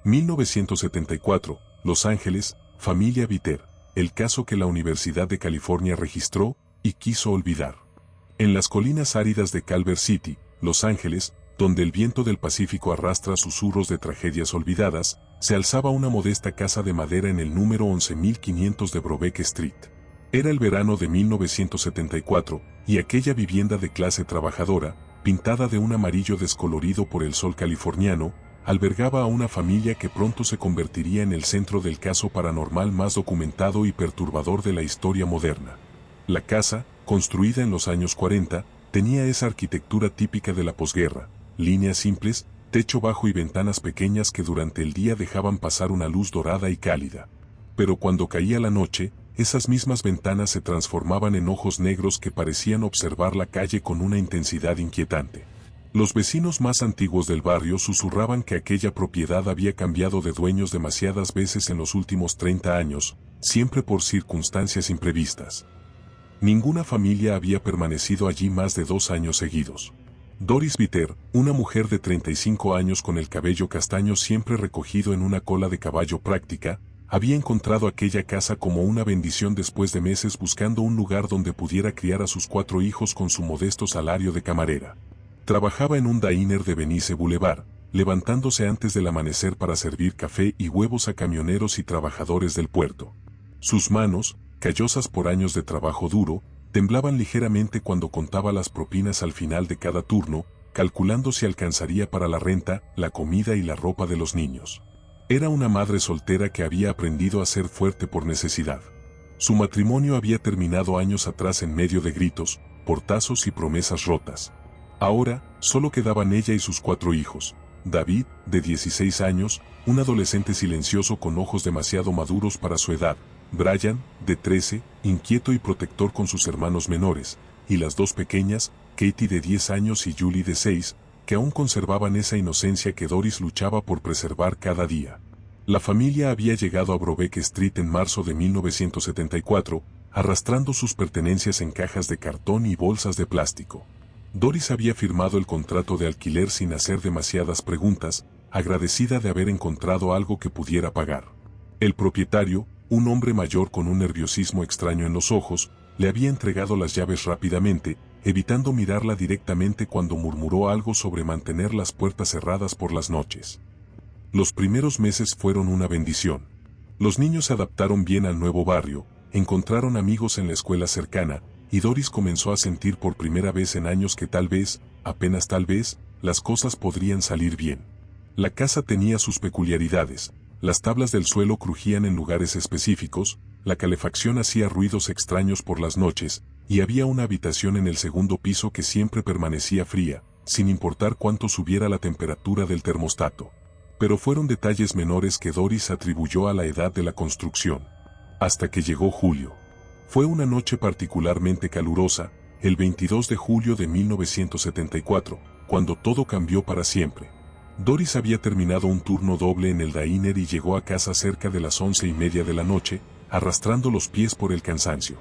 1974, Los Ángeles, familia Viter, el caso que la Universidad de California registró y quiso olvidar. En las colinas áridas de Culver City, Los Ángeles, donde el viento del Pacífico arrastra susurros de tragedias olvidadas, se alzaba una modesta casa de madera en el número 11500 de Brobeck Street. Era el verano de 1974, y aquella vivienda de clase trabajadora, pintada de un amarillo descolorido por el sol californiano, albergaba a una familia que pronto se convertiría en el centro del caso paranormal más documentado y perturbador de la historia moderna. La casa, construida en los años 40, tenía esa arquitectura típica de la posguerra, líneas simples, techo bajo y ventanas pequeñas que durante el día dejaban pasar una luz dorada y cálida. Pero cuando caía la noche, esas mismas ventanas se transformaban en ojos negros que parecían observar la calle con una intensidad inquietante. Los vecinos más antiguos del barrio susurraban que aquella propiedad había cambiado de dueños demasiadas veces en los últimos 30 años, siempre por circunstancias imprevistas. Ninguna familia había permanecido allí más de 2 años seguidos. Doris Viter, una mujer de 35 años con el cabello castaño siempre recogido en una cola de caballo práctica, había encontrado aquella casa como una bendición después de meses buscando un lugar donde pudiera criar a sus 4 hijos con su modesto salario de camarera. Trabajaba en un diner de Venice Boulevard, levantándose antes del amanecer para servir café y huevos a camioneros y trabajadores del puerto. Sus manos, callosas por años de trabajo duro, temblaban ligeramente cuando contaba las propinas al final de cada turno, calculando si alcanzaría para la renta, la comida y la ropa de los niños. Era una madre soltera que había aprendido a ser fuerte por necesidad. Su matrimonio había terminado años atrás en medio de gritos, portazos y promesas rotas. Ahora, solo quedaban ella y sus 4 hijos. David, de 16 años, un adolescente silencioso con ojos demasiado maduros para su edad. Brian, de 13, inquieto y protector con sus hermanos menores, y las 2 pequeñas, Katie de 10 años y Julie de 6, que aún conservaban esa inocencia que Doris luchaba por preservar cada día. La familia había llegado a Brobeck Street en marzo de 1974, arrastrando sus pertenencias en cajas de cartón y bolsas de plástico. Doris había firmado el contrato de alquiler sin hacer demasiadas preguntas, agradecida de haber encontrado algo que pudiera pagar. El propietario, un hombre mayor con un nerviosismo extraño en los ojos, le había entregado las llaves rápidamente, evitando mirarla directamente cuando murmuró algo sobre mantener las puertas cerradas por las noches. Los primeros meses fueron una bendición. Los niños se adaptaron bien al nuevo barrio, encontraron amigos en la escuela cercana, y Doris comenzó a sentir por primera vez en años que tal vez, apenas tal vez, las cosas podrían salir bien. La casa tenía sus peculiaridades. Las tablas del suelo crujían en lugares específicos, la calefacción hacía ruidos extraños por las noches, y había una habitación en el segundo piso que siempre permanecía fría, sin importar cuánto subiera la temperatura del termostato. Pero fueron detalles menores que Doris atribuyó a la edad de la construcción. Hasta que llegó julio. Fue una noche particularmente calurosa, el 22 de julio de 1974, cuando todo cambió para siempre. Doris había terminado un turno doble en el diner y llegó a casa cerca de las 11:30 de la noche, arrastrando los pies por el cansancio.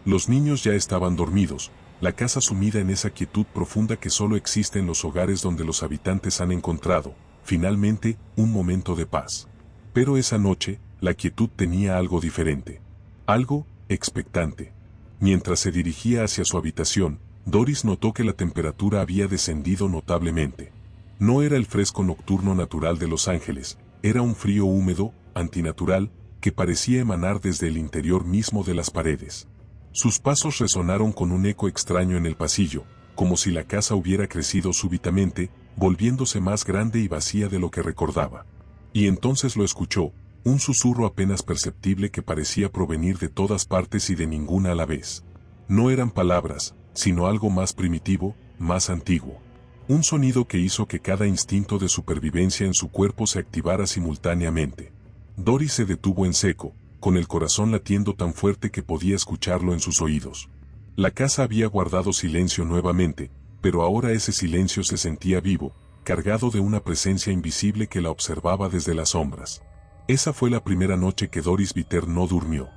Los niños ya estaban dormidos, la casa sumida en esa quietud profunda que solo existe en los hogares donde los habitantes han encontrado, finalmente, un momento de paz. Pero esa noche, la quietud tenía algo diferente. Algo expectante. Mientras se dirigía hacia su habitación, Doris notó que la temperatura había descendido notablemente. No era el fresco nocturno natural de Los Ángeles, era un frío húmedo, antinatural, que parecía emanar desde el interior mismo de las paredes. Sus pasos resonaron con un eco extraño en el pasillo, como si la casa hubiera crecido súbitamente, volviéndose más grande y vacía de lo que recordaba. Y entonces lo escuchó, un susurro apenas perceptible que parecía provenir de todas partes y de ninguna a la vez. No eran palabras, sino algo más primitivo, más antiguo. Un sonido que hizo que cada instinto de supervivencia en su cuerpo se activara simultáneamente. Doris se detuvo en seco, con el corazón latiendo tan fuerte que podía escucharlo en sus oídos. La casa había guardado silencio nuevamente, pero ahora ese silencio se sentía vivo, cargado de una presencia invisible que la observaba desde las sombras. Esa fue la primera noche que Doris Viter no durmió.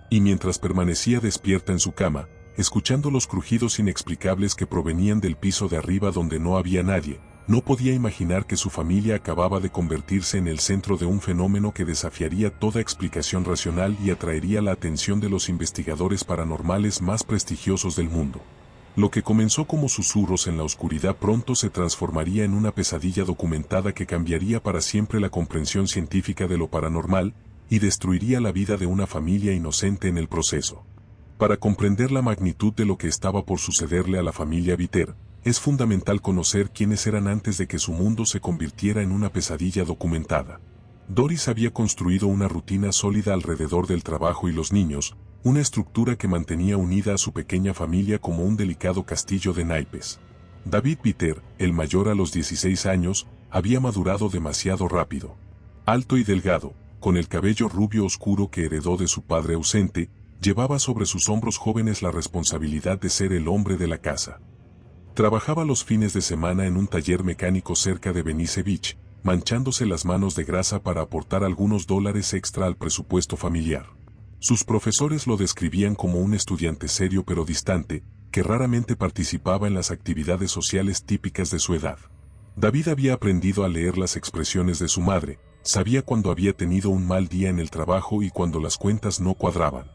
Y mientras permanecía despierta en su cama, escuchando los crujidos inexplicables que provenían del piso de arriba donde no había nadie, No podía imaginar que su familia acababa de convertirse en el centro de un fenómeno que desafiaría toda explicación racional y atraería la atención de los investigadores paranormales más prestigiosos del mundo. Lo que comenzó como susurros en la oscuridad pronto se transformaría en una pesadilla documentada que cambiaría para siempre la comprensión científica de lo paranormal y destruiría la vida de una familia inocente en el proceso. Para comprender la magnitud de lo que estaba por sucederle a la familia Viter, es fundamental conocer quiénes eran antes de que su mundo se convirtiera en una pesadilla documentada. Doris había construido una rutina sólida alrededor del trabajo y los niños, una estructura que mantenía unida a su pequeña familia como un delicado castillo de naipes. David Viter, el mayor a los 16 años, había madurado demasiado rápido. Alto y delgado, con el cabello rubio oscuro que heredó de su padre ausente, llevaba sobre sus hombros jóvenes la responsabilidad de ser el hombre de la casa. Trabajaba los fines de semana en un taller mecánico cerca de Venice Beach, manchándose las manos de grasa para aportar algunos dólares extra al presupuesto familiar. Sus profesores lo describían como un estudiante serio pero distante, que raramente participaba en las actividades sociales típicas de su edad. David había aprendido a leer las expresiones de su madre, sabía cuando había tenido un mal día en el trabajo y cuando las cuentas no cuadraban.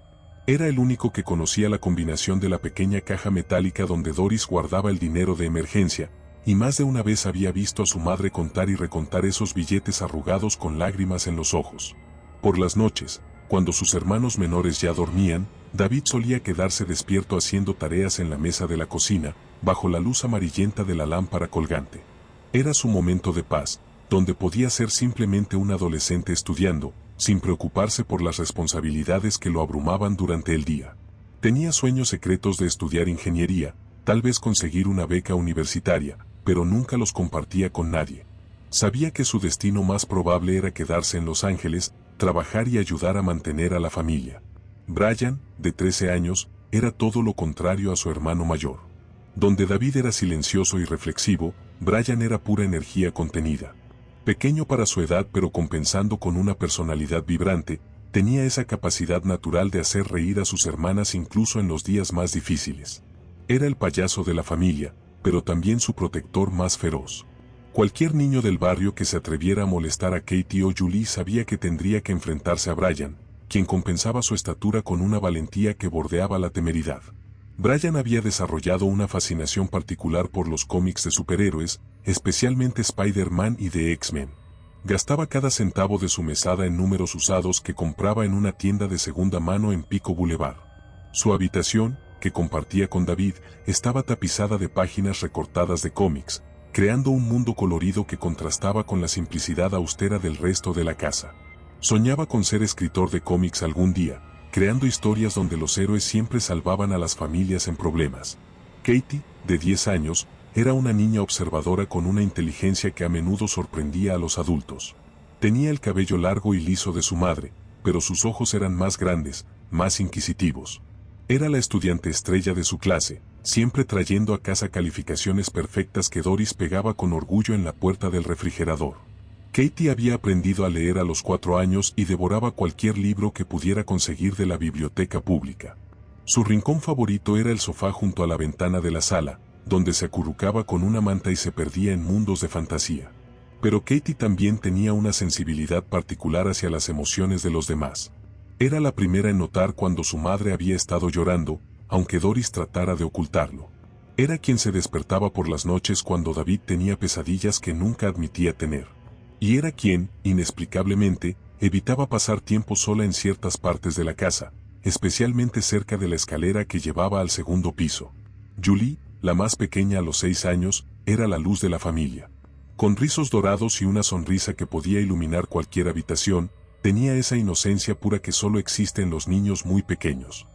Era el único que conocía la combinación de la pequeña caja metálica donde Doris guardaba el dinero de emergencia, y más de una vez había visto a su madre contar y recontar esos billetes arrugados con lágrimas en los ojos. Por las noches, cuando sus hermanos menores ya dormían, David solía quedarse despierto haciendo tareas en la mesa de la cocina, bajo la luz amarillenta de la lámpara colgante. Era su momento de paz, donde podía ser simplemente un adolescente estudiando, sin preocuparse por las responsabilidades que lo abrumaban durante el día. Tenía sueños secretos de estudiar ingeniería, tal vez conseguir una beca universitaria, pero nunca los compartía con nadie. Sabía que su destino más probable era quedarse en Los Ángeles, trabajar y ayudar a mantener a la familia. Brian, de 13 años, era todo lo contrario a su hermano mayor. Donde David era silencioso y reflexivo, Brian era pura energía contenida. Pequeño para su edad pero compensando con una personalidad vibrante, tenía esa capacidad natural de hacer reír a sus hermanas incluso en los días más difíciles. Era el payaso de la familia, pero también su protector más feroz. Cualquier niño del barrio que se atreviera a molestar a Katie o Julie sabía que tendría que enfrentarse a Brian, quien compensaba su estatura con una valentía que bordeaba la temeridad. Brian había desarrollado una fascinación particular por los cómics de superhéroes, especialmente Spider-Man y de X-Men. Gastaba cada centavo de su mesada en números usados que compraba en una tienda de segunda mano en Pico Boulevard. Su habitación, que compartía con David, estaba tapizada de páginas recortadas de cómics, creando un mundo colorido que contrastaba con la simplicidad austera del resto de la casa. Soñaba con ser escritor de cómics algún día, creando historias donde los héroes siempre salvaban a las familias en problemas. Katie, de 10 años, era una niña observadora con una inteligencia que a menudo sorprendía a los adultos. Tenía el cabello largo y liso de su madre, pero sus ojos eran más grandes, más inquisitivos. Era la estudiante estrella de su clase, siempre trayendo a casa calificaciones perfectas que Doris pegaba con orgullo en la puerta del refrigerador. Katie había aprendido a leer a los 4 años y devoraba cualquier libro que pudiera conseguir de la biblioteca pública. Su rincón favorito era el sofá junto a la ventana de la sala, donde se acurrucaba con una manta y se perdía en mundos de fantasía. Pero Katie también tenía una sensibilidad particular hacia las emociones de los demás. Era la primera en notar cuando su madre había estado llorando, aunque Doris tratara de ocultarlo. Era quien se despertaba por las noches cuando David tenía pesadillas que nunca admitía tener. Y era quien, inexplicablemente, evitaba pasar tiempo sola en ciertas partes de la casa, especialmente cerca de la escalera que llevaba al segundo piso. Julie, la más pequeña a los 6 años, era la luz de la familia. Con rizos dorados y una sonrisa que podía iluminar cualquier habitación, tenía esa inocencia pura que solo existe en los niños muy pequeños.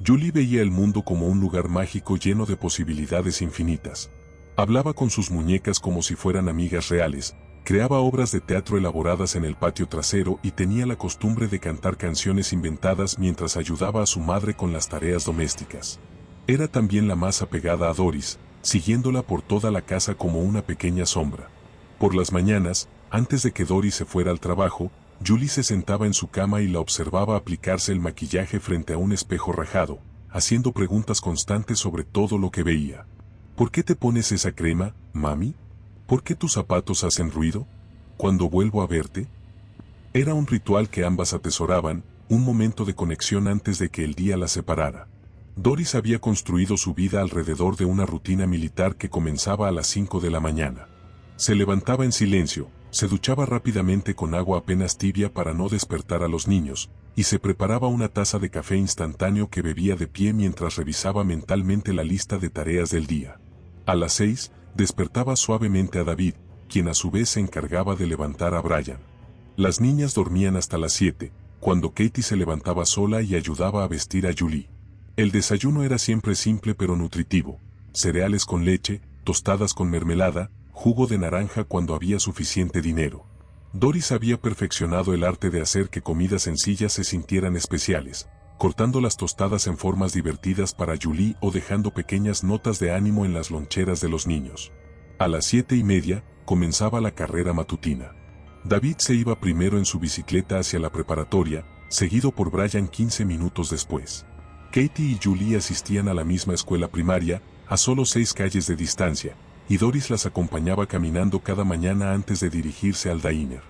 Julie veía el mundo como un lugar mágico lleno de posibilidades infinitas. Hablaba con sus muñecas como si fueran amigas reales, creaba obras de teatro elaboradas en el patio trasero y tenía la costumbre de cantar canciones inventadas mientras ayudaba a su madre con las tareas domésticas. Era también la más apegada a Doris, siguiéndola por toda la casa como una pequeña sombra. Por las mañanas, antes de que Doris se fuera al trabajo, Julie se sentaba en su cama y la observaba aplicarse el maquillaje frente a un espejo rajado, haciendo preguntas constantes sobre todo lo que veía. ¿Por qué te pones esa crema, mami? ¿Por qué tus zapatos hacen ruido? ¿Cuándo vuelvo a verte? Era un ritual que ambas atesoraban, un momento de conexión antes de que el día las separara. Doris había construido su vida alrededor de una rutina militar que comenzaba a las 5 de la mañana. Se levantaba en silencio, se duchaba rápidamente con agua apenas tibia para no despertar a los niños, y se preparaba una taza de café instantáneo que bebía de pie mientras revisaba mentalmente la lista de tareas del día. A las 6, despertaba suavemente a David, quien a su vez se encargaba de levantar a Brian. Las niñas dormían hasta las 7, cuando Katie se levantaba sola y ayudaba a vestir a Julie. El desayuno era siempre simple pero nutritivo: cereales con leche, tostadas con mermelada, jugo de naranja cuando había suficiente dinero. Doris había perfeccionado el arte de hacer que comidas sencillas se sintieran especiales, cortando las tostadas en formas divertidas para Julie o dejando pequeñas notas de ánimo en las loncheras de los niños. A las 7:30, comenzaba la carrera matutina. David se iba primero en su bicicleta hacia la preparatoria, seguido por Brian 15 minutos después. Katie y Julie asistían a la misma escuela primaria, a solo 6 calles de distancia, y Doris las acompañaba caminando cada mañana antes de dirigirse al diner.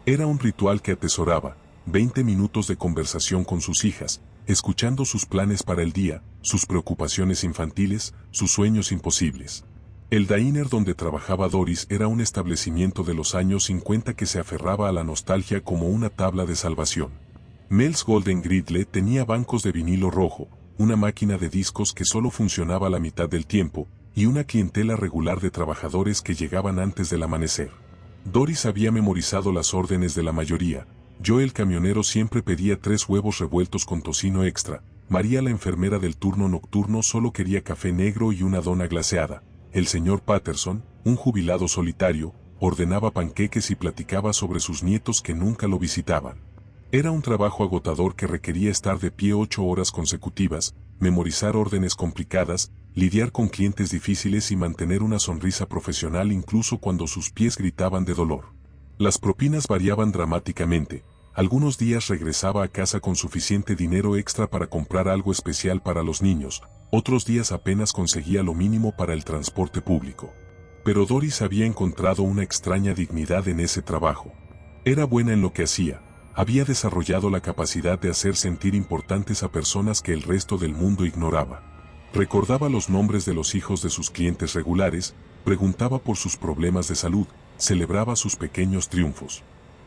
Era un ritual que atesoraba: 20 minutos de conversación con sus hijas, escuchando sus planes para el día, sus preocupaciones infantiles, sus sueños imposibles. El diner donde trabajaba Doris era un establecimiento de los años 50 que se aferraba a la nostalgia como una tabla de salvación. Mel's Golden Griddle tenía bancos de vinilo rojo, una máquina de discos que solo funcionaba la mitad del tiempo, y una clientela regular de trabajadores que llegaban antes del amanecer. Doris había memorizado las órdenes de la mayoría. Joe el camionero siempre pedía 3 huevos revueltos con tocino extra. María la enfermera del turno nocturno solo quería café negro y una dona glaseada. El señor Patterson, un jubilado solitario, ordenaba panqueques y platicaba sobre sus nietos que nunca lo visitaban. Era un trabajo agotador que requería estar de pie 8 horas consecutivas, memorizar órdenes complicadas, lidiar con clientes difíciles y mantener una sonrisa profesional incluso cuando sus pies gritaban de dolor. Las propinas variaban dramáticamente. Algunos días regresaba a casa con suficiente dinero extra para comprar algo especial para los niños, otros días apenas conseguía lo mínimo para el transporte público. Pero Doris había encontrado una extraña dignidad en ese trabajo. Era buena en lo que hacía. Había desarrollado la capacidad de hacer sentir importantes a personas que el resto del mundo ignoraba. Recordaba los nombres de los hijos de sus clientes regulares, preguntaba por sus problemas de salud, celebraba sus pequeños triunfos.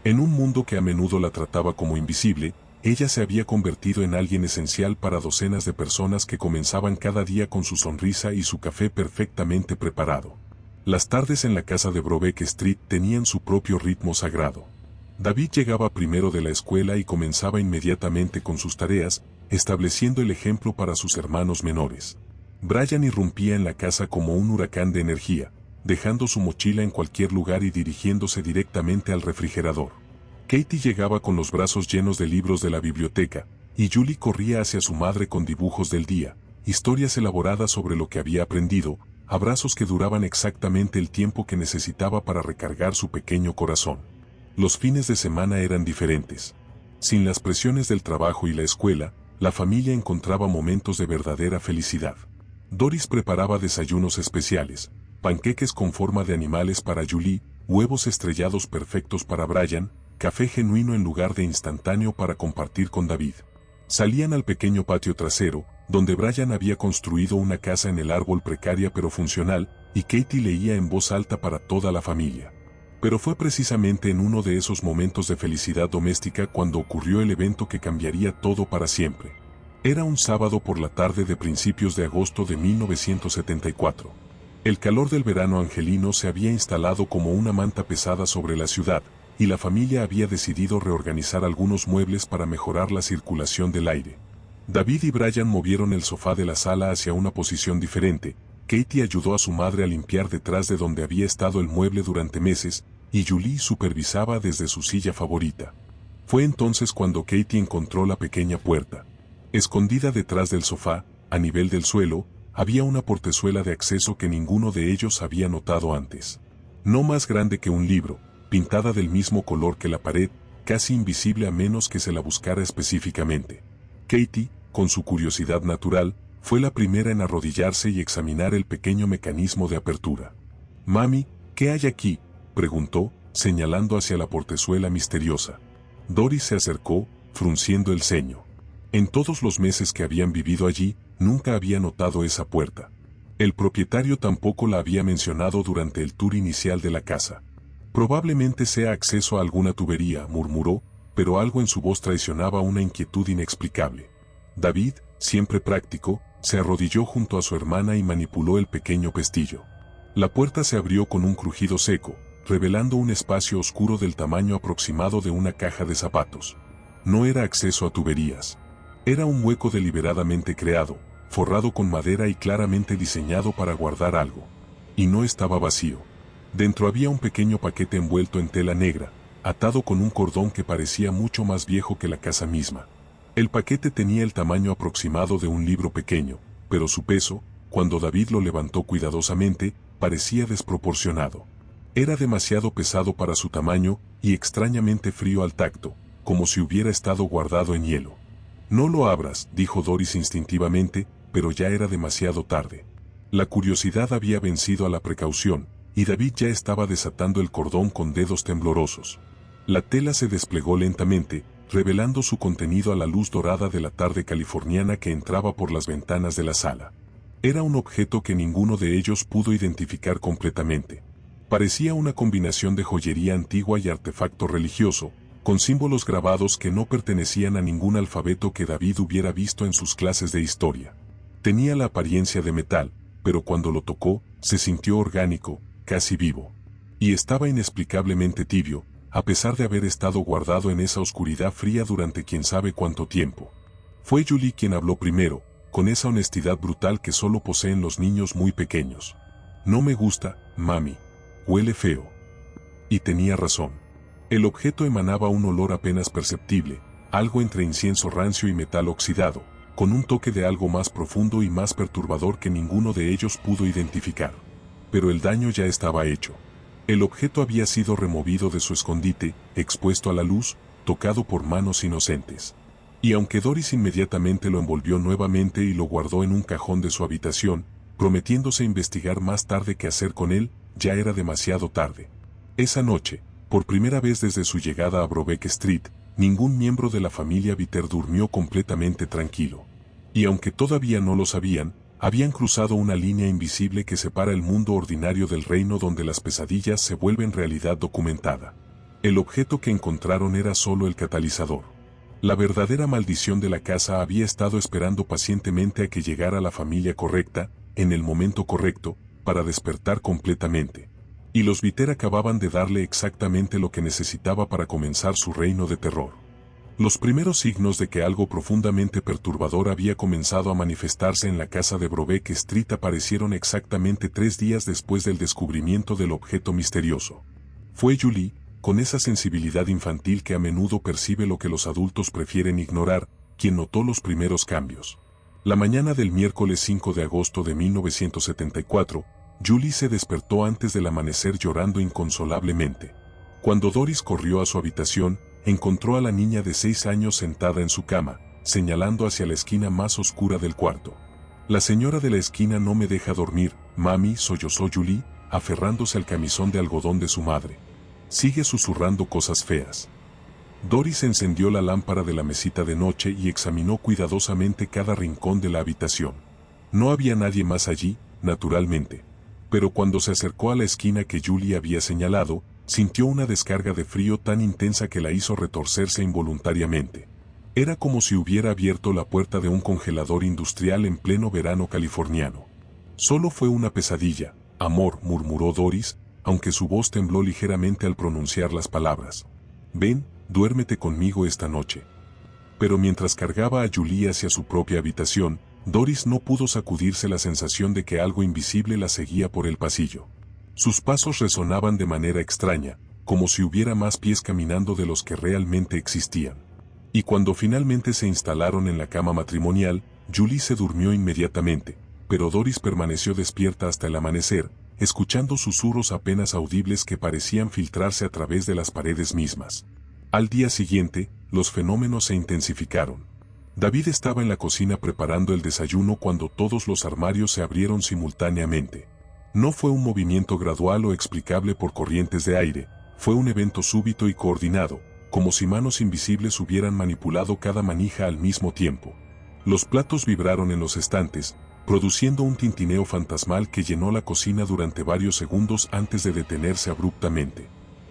En un mundo que a menudo la trataba como invisible, ella se había convertido en alguien esencial para docenas de personas que comenzaban cada día con su sonrisa y su café perfectamente preparado. Las tardes en la casa de Brobeck Street tenían su propio ritmo sagrado. David llegaba primero de la escuela y comenzaba inmediatamente con sus tareas, estableciendo el ejemplo para sus hermanos menores. Brian irrumpía en la casa como un huracán de energía, dejando su mochila en cualquier lugar y dirigiéndose directamente al refrigerador. Katie llegaba con los brazos llenos de libros de la biblioteca, y Julie corría hacia su madre con dibujos del día, historias elaboradas sobre lo que había aprendido, abrazos que duraban exactamente el tiempo que necesitaba para recargar su pequeño corazón. Los fines de semana eran diferentes. Sin las presiones del trabajo y la escuela, la familia encontraba momentos de verdadera felicidad. Doris preparaba desayunos especiales, panqueques con forma de animales para Julie, huevos estrellados perfectos para Brian, café genuino en lugar de instantáneo para compartir con David. Salían al pequeño patio trasero, donde Brian había construido una casa en el árbol precaria pero funcional, y Katie leía en voz alta para toda la familia. Pero fue precisamente en uno de esos momentos de felicidad doméstica cuando ocurrió el evento que cambiaría todo para siempre. Era un sábado por la tarde de principios de agosto de 1974. El calor del verano angelino se había instalado como una manta pesada sobre la ciudad, y la familia había decidido reorganizar algunos muebles para mejorar la circulación del aire. David y Brian movieron el sofá de la sala hacia una posición diferente. Katie ayudó a su madre a limpiar detrás de donde había estado el mueble durante meses, y Julie supervisaba desde su silla favorita. Fue entonces cuando Katie encontró la pequeña puerta. Escondida detrás del sofá, a nivel del suelo, había una portezuela de acceso que ninguno de ellos había notado antes. No más grande que un libro, pintada del mismo color que la pared, casi invisible a menos que se la buscara específicamente. Katie, con su curiosidad natural, fue la primera en arrodillarse y examinar el pequeño mecanismo de apertura. «Mami, ¿Qué hay aquí?, preguntó, señalando hacia la portezuela misteriosa. Doris se acercó, frunciendo el ceño. En todos los meses que habían vivido allí, nunca había notado esa puerta. El propietario tampoco la había mencionado durante el tour inicial de la casa. Probablemente sea acceso a alguna tubería, murmuró, pero algo en su voz traicionaba una inquietud inexplicable. David, siempre práctico, se arrodilló junto a su hermana y manipuló el pequeño pestillo. La puerta se abrió con un crujido seco, revelando un espacio oscuro del tamaño aproximado de una caja de zapatos. No era acceso a tuberías. Era un hueco deliberadamente creado, forrado con madera y claramente diseñado para guardar algo. Y no estaba vacío. Dentro había un pequeño paquete envuelto en tela negra, atado con un cordón que parecía mucho más viejo que la casa misma. El paquete tenía el tamaño aproximado de un libro pequeño, pero su peso, cuando David lo levantó cuidadosamente, parecía desproporcionado. Era demasiado pesado para su tamaño y extrañamente frío al tacto, como si hubiera estado guardado en hielo. No lo abras, dijo Doris instintivamente, pero ya era demasiado tarde. La curiosidad había vencido a la precaución, y David ya estaba desatando el cordón con dedos temblorosos. La tela se desplegó lentamente, revelando su contenido a la luz dorada de la tarde californiana que entraba por las ventanas de la sala. Era un objeto que ninguno de ellos pudo identificar completamente. Parecía una combinación de joyería antigua y artefacto religioso, con símbolos grabados que no pertenecían a ningún alfabeto que David hubiera visto en sus clases de historia. Tenía la apariencia de metal, pero cuando lo tocó, se sintió orgánico, casi vivo. Y estaba inexplicablemente tibio, a pesar de haber estado guardado en esa oscuridad fría durante quién sabe cuánto tiempo. Fue Julie quien habló primero, con esa honestidad brutal que solo poseen los niños muy pequeños. No me gusta, mami. Huele feo. Y tenía razón. El objeto emanaba un olor apenas perceptible, algo entre incienso rancio y metal oxidado, con un toque de algo más profundo y más perturbador que ninguno de ellos pudo identificar. Pero el daño ya estaba hecho. El objeto había sido removido de su escondite, expuesto a la luz, tocado por manos inocentes. Y aunque Doris inmediatamente lo envolvió nuevamente y lo guardó en un cajón de su habitación, prometiéndose investigar más tarde qué hacer con él, ya era demasiado tarde. Esa noche, por primera vez desde su llegada a Brobeck Street, ningún miembro de la familia Bitter durmió completamente tranquilo. Y aunque todavía no lo sabían, habían cruzado una línea invisible que separa el mundo ordinario del reino donde las pesadillas se vuelven realidad documentada. El objeto que encontraron era solo el catalizador. La verdadera maldición de la casa había estado esperando pacientemente a que llegara la familia correcta, en el momento correcto, para despertar completamente. Y los Bitter acababan de darle exactamente lo que necesitaba para comenzar su reino de terror. Los primeros signos de que algo profundamente perturbador había comenzado a manifestarse en la casa de Brobeck Street aparecieron exactamente 3 días después del descubrimiento del objeto misterioso. Fue Julie, con esa sensibilidad infantil que a menudo percibe lo que los adultos prefieren ignorar, quien notó los primeros cambios. La mañana del miércoles 5 de agosto de 1974, Julie se despertó antes del amanecer llorando inconsolablemente. Cuando Doris corrió a su habitación, encontró a la niña de 6 años sentada en su cama, señalando hacia la esquina más oscura del cuarto. La señora de la esquina no me deja dormir, mami, sollozó Julie, aferrándose al camisón de algodón de su madre. Sigue susurrando cosas feas. Doris encendió la lámpara de la mesita de noche y examinó cuidadosamente cada rincón de la habitación. No había nadie más allí, naturalmente. Pero cuando se acercó a la esquina que Julie había señalado, sintió una descarga de frío tan intensa que la hizo retorcerse involuntariamente. Era como si hubiera abierto la puerta de un congelador industrial en pleno verano californiano. Solo fue una pesadilla, amor, murmuró Doris, aunque su voz tembló ligeramente al pronunciar las palabras. Ven, duérmete conmigo esta noche. Pero mientras cargaba a Julie hacia su propia habitación, Doris no pudo sacudirse la sensación de que algo invisible la seguía por el pasillo. Sus pasos resonaban de manera extraña, como si hubiera más pies caminando de los que realmente existían. Y cuando finalmente se instalaron en la cama matrimonial, Julie se durmió inmediatamente, pero Doris permaneció despierta hasta el amanecer, escuchando susurros apenas audibles que parecían filtrarse a través de las paredes mismas. Al día siguiente, los fenómenos se intensificaron. David estaba en la cocina preparando el desayuno cuando todos los armarios se abrieron simultáneamente. No fue un movimiento gradual o explicable por corrientes de aire, fue un evento súbito y coordinado, como si manos invisibles hubieran manipulado cada manija al mismo tiempo. Los platos vibraron en los estantes, produciendo un tintineo fantasmal que llenó la cocina durante varios segundos antes de detenerse abruptamente.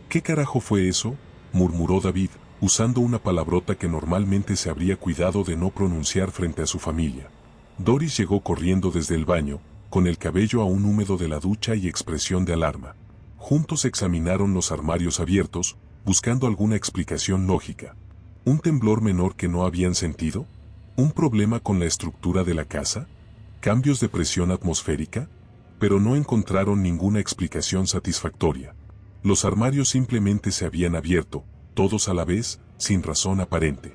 ¿Qué carajo fue eso?, murmuró David, usando una palabrota que normalmente se habría cuidado de no pronunciar frente a su familia. Doris llegó corriendo desde el baño, con el cabello aún húmedo de la ducha y expresión de alarma. Juntos examinaron los armarios abiertos, buscando alguna explicación lógica. ¿Un temblor menor que no habían sentido? ¿Un problema con la estructura de la casa? ¿Cambios de presión atmosférica? Pero no encontraron ninguna explicación satisfactoria. Los armarios simplemente se habían abierto, todos a la vez, sin razón aparente.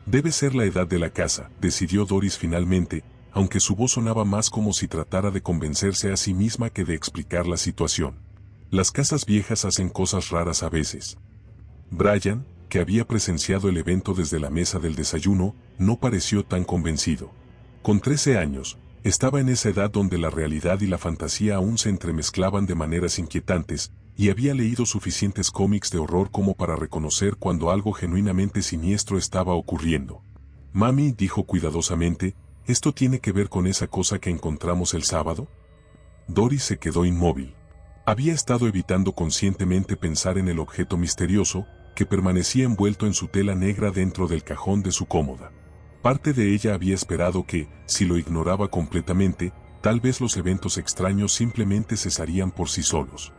Debe ser la edad de la casa, decidió Doris finalmente, aunque su voz sonaba más como si tratara de convencerse a sí misma que de explicar la situación. Las casas viejas hacen cosas raras a veces. Brian, que había presenciado el evento desde la mesa del desayuno, no pareció tan convencido. Con 13 años, estaba en esa edad donde la realidad y la fantasía aún se entremezclaban de maneras inquietantes, y había leído suficientes cómics de horror como para reconocer cuando algo genuinamente siniestro estaba ocurriendo. Mami, dijo cuidadosamente, ¿esto tiene que ver con esa cosa que encontramos el sábado? Doris se quedó inmóvil. Había estado evitando conscientemente pensar en el objeto misterioso, que permanecía envuelto en su tela negra dentro del cajón de su cómoda. Parte de ella había esperado que, si lo ignoraba completamente, tal vez los eventos extraños simplemente cesarían por sí solos.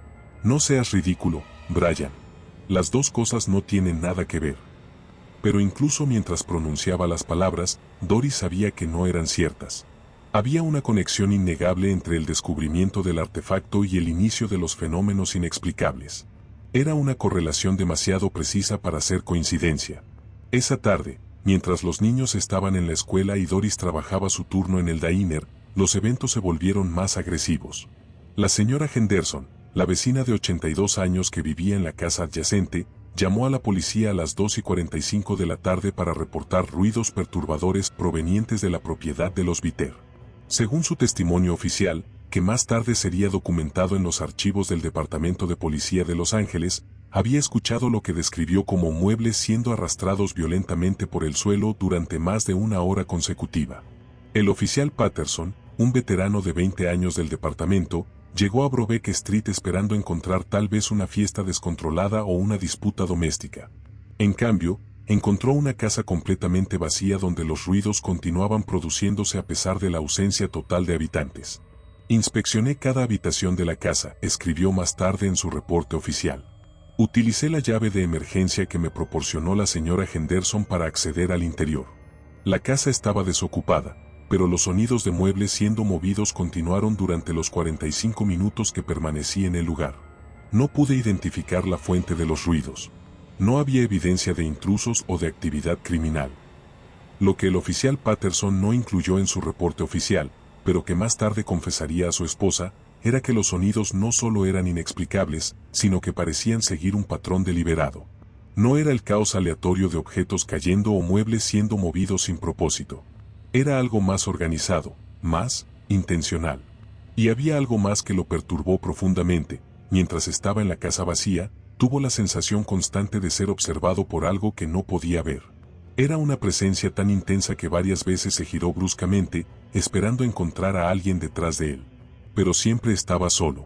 No seas ridículo, Brian. Las dos cosas no tienen nada que ver. Pero incluso mientras pronunciaba las palabras, Doris sabía que no eran ciertas. Había una conexión innegable entre el descubrimiento del artefacto y el inicio de los fenómenos inexplicables. Era una correlación demasiado precisa para ser coincidencia. Esa tarde, mientras los niños estaban en la escuela y Doris trabajaba su turno en el diner, los eventos se volvieron más agresivos. La señora Henderson, la vecina de 82 años que vivía en la casa adyacente, llamó a la policía a las 2:45 de la tarde para reportar ruidos perturbadores provenientes de la propiedad de los Bitter. Según su testimonio oficial, que más tarde sería documentado en los archivos del Departamento de Policía de Los Ángeles, había escuchado lo que describió como muebles siendo arrastrados violentamente por el suelo durante más de una hora consecutiva. El oficial Patterson, un veterano de 20 años del departamento, llegó a Brobeck Street esperando encontrar tal vez una fiesta descontrolada o una disputa doméstica. En cambio, encontró una casa completamente vacía donde los ruidos continuaban produciéndose a pesar de la ausencia total de habitantes. Inspeccioné cada habitación de la casa, escribió más tarde en su reporte oficial. Utilicé la llave de emergencia que me proporcionó la señora Henderson para acceder al interior. La casa estaba desocupada, pero los sonidos de muebles siendo movidos continuaron durante los 45 minutos que permanecí en el lugar. No pude identificar la fuente de los ruidos. No había evidencia de intrusos o de actividad criminal. Lo que el oficial Patterson no incluyó en su reporte oficial, pero que más tarde confesaría a su esposa, era que los sonidos no solo eran inexplicables, sino que parecían seguir un patrón deliberado. No era el caos aleatorio de objetos cayendo o muebles siendo movidos sin propósito. Era algo más organizado, más intencional. Y había algo más que lo perturbó profundamente. Mientras estaba en la casa vacía, tuvo la sensación constante de ser observado por algo que no podía ver. Era una presencia tan intensa que varias veces se giró bruscamente, esperando encontrar a alguien detrás de él. Pero siempre estaba solo.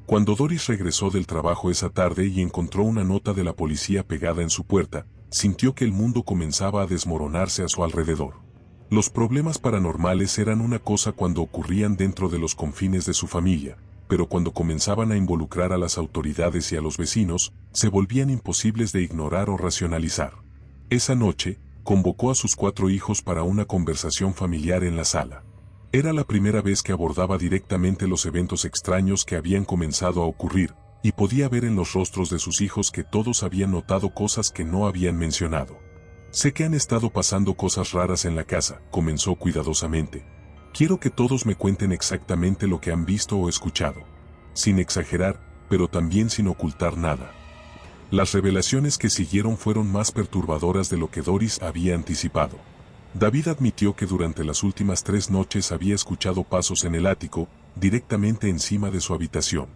Cuando Doris regresó del trabajo esa tarde y encontró una nota de la policía pegada en su puerta, sintió que el mundo comenzaba a desmoronarse a su alrededor. Los problemas paranormales eran una cosa cuando ocurrían dentro de los confines de su familia, pero cuando comenzaban a involucrar a las autoridades y a los vecinos, se volvían imposibles de ignorar o racionalizar. Esa noche, convocó a sus 4 hijos para una conversación familiar en la sala. Era la primera vez que abordaba directamente los eventos extraños que habían comenzado a ocurrir, y podía ver en los rostros de sus hijos que todos habían notado cosas que no habían mencionado. Sé que han estado pasando cosas raras en la casa, comenzó cuidadosamente. Quiero que todos me cuenten exactamente lo que han visto o escuchado. Sin exagerar, pero también sin ocultar nada. Las revelaciones que siguieron fueron más perturbadoras de lo que Doris había anticipado. David admitió que durante las últimas 3 noches había escuchado pasos en el ático, directamente encima de su habitación.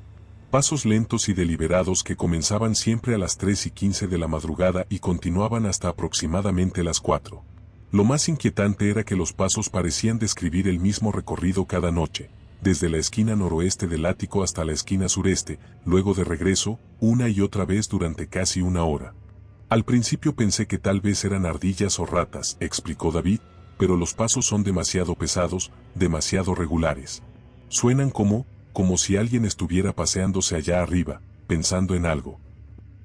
Pasos lentos y deliberados que comenzaban siempre a las 3:15 de la madrugada y continuaban hasta aproximadamente las 4. Lo más inquietante era que los pasos parecían describir el mismo recorrido cada noche, desde la esquina noroeste del ático hasta la esquina sureste, luego de regreso, una y otra vez durante casi una hora. Al principio pensé que tal vez eran ardillas o ratas, explicó David, pero los pasos son demasiado pesados, demasiado regulares. Suenan como si alguien estuviera paseándose allá arriba, pensando en algo.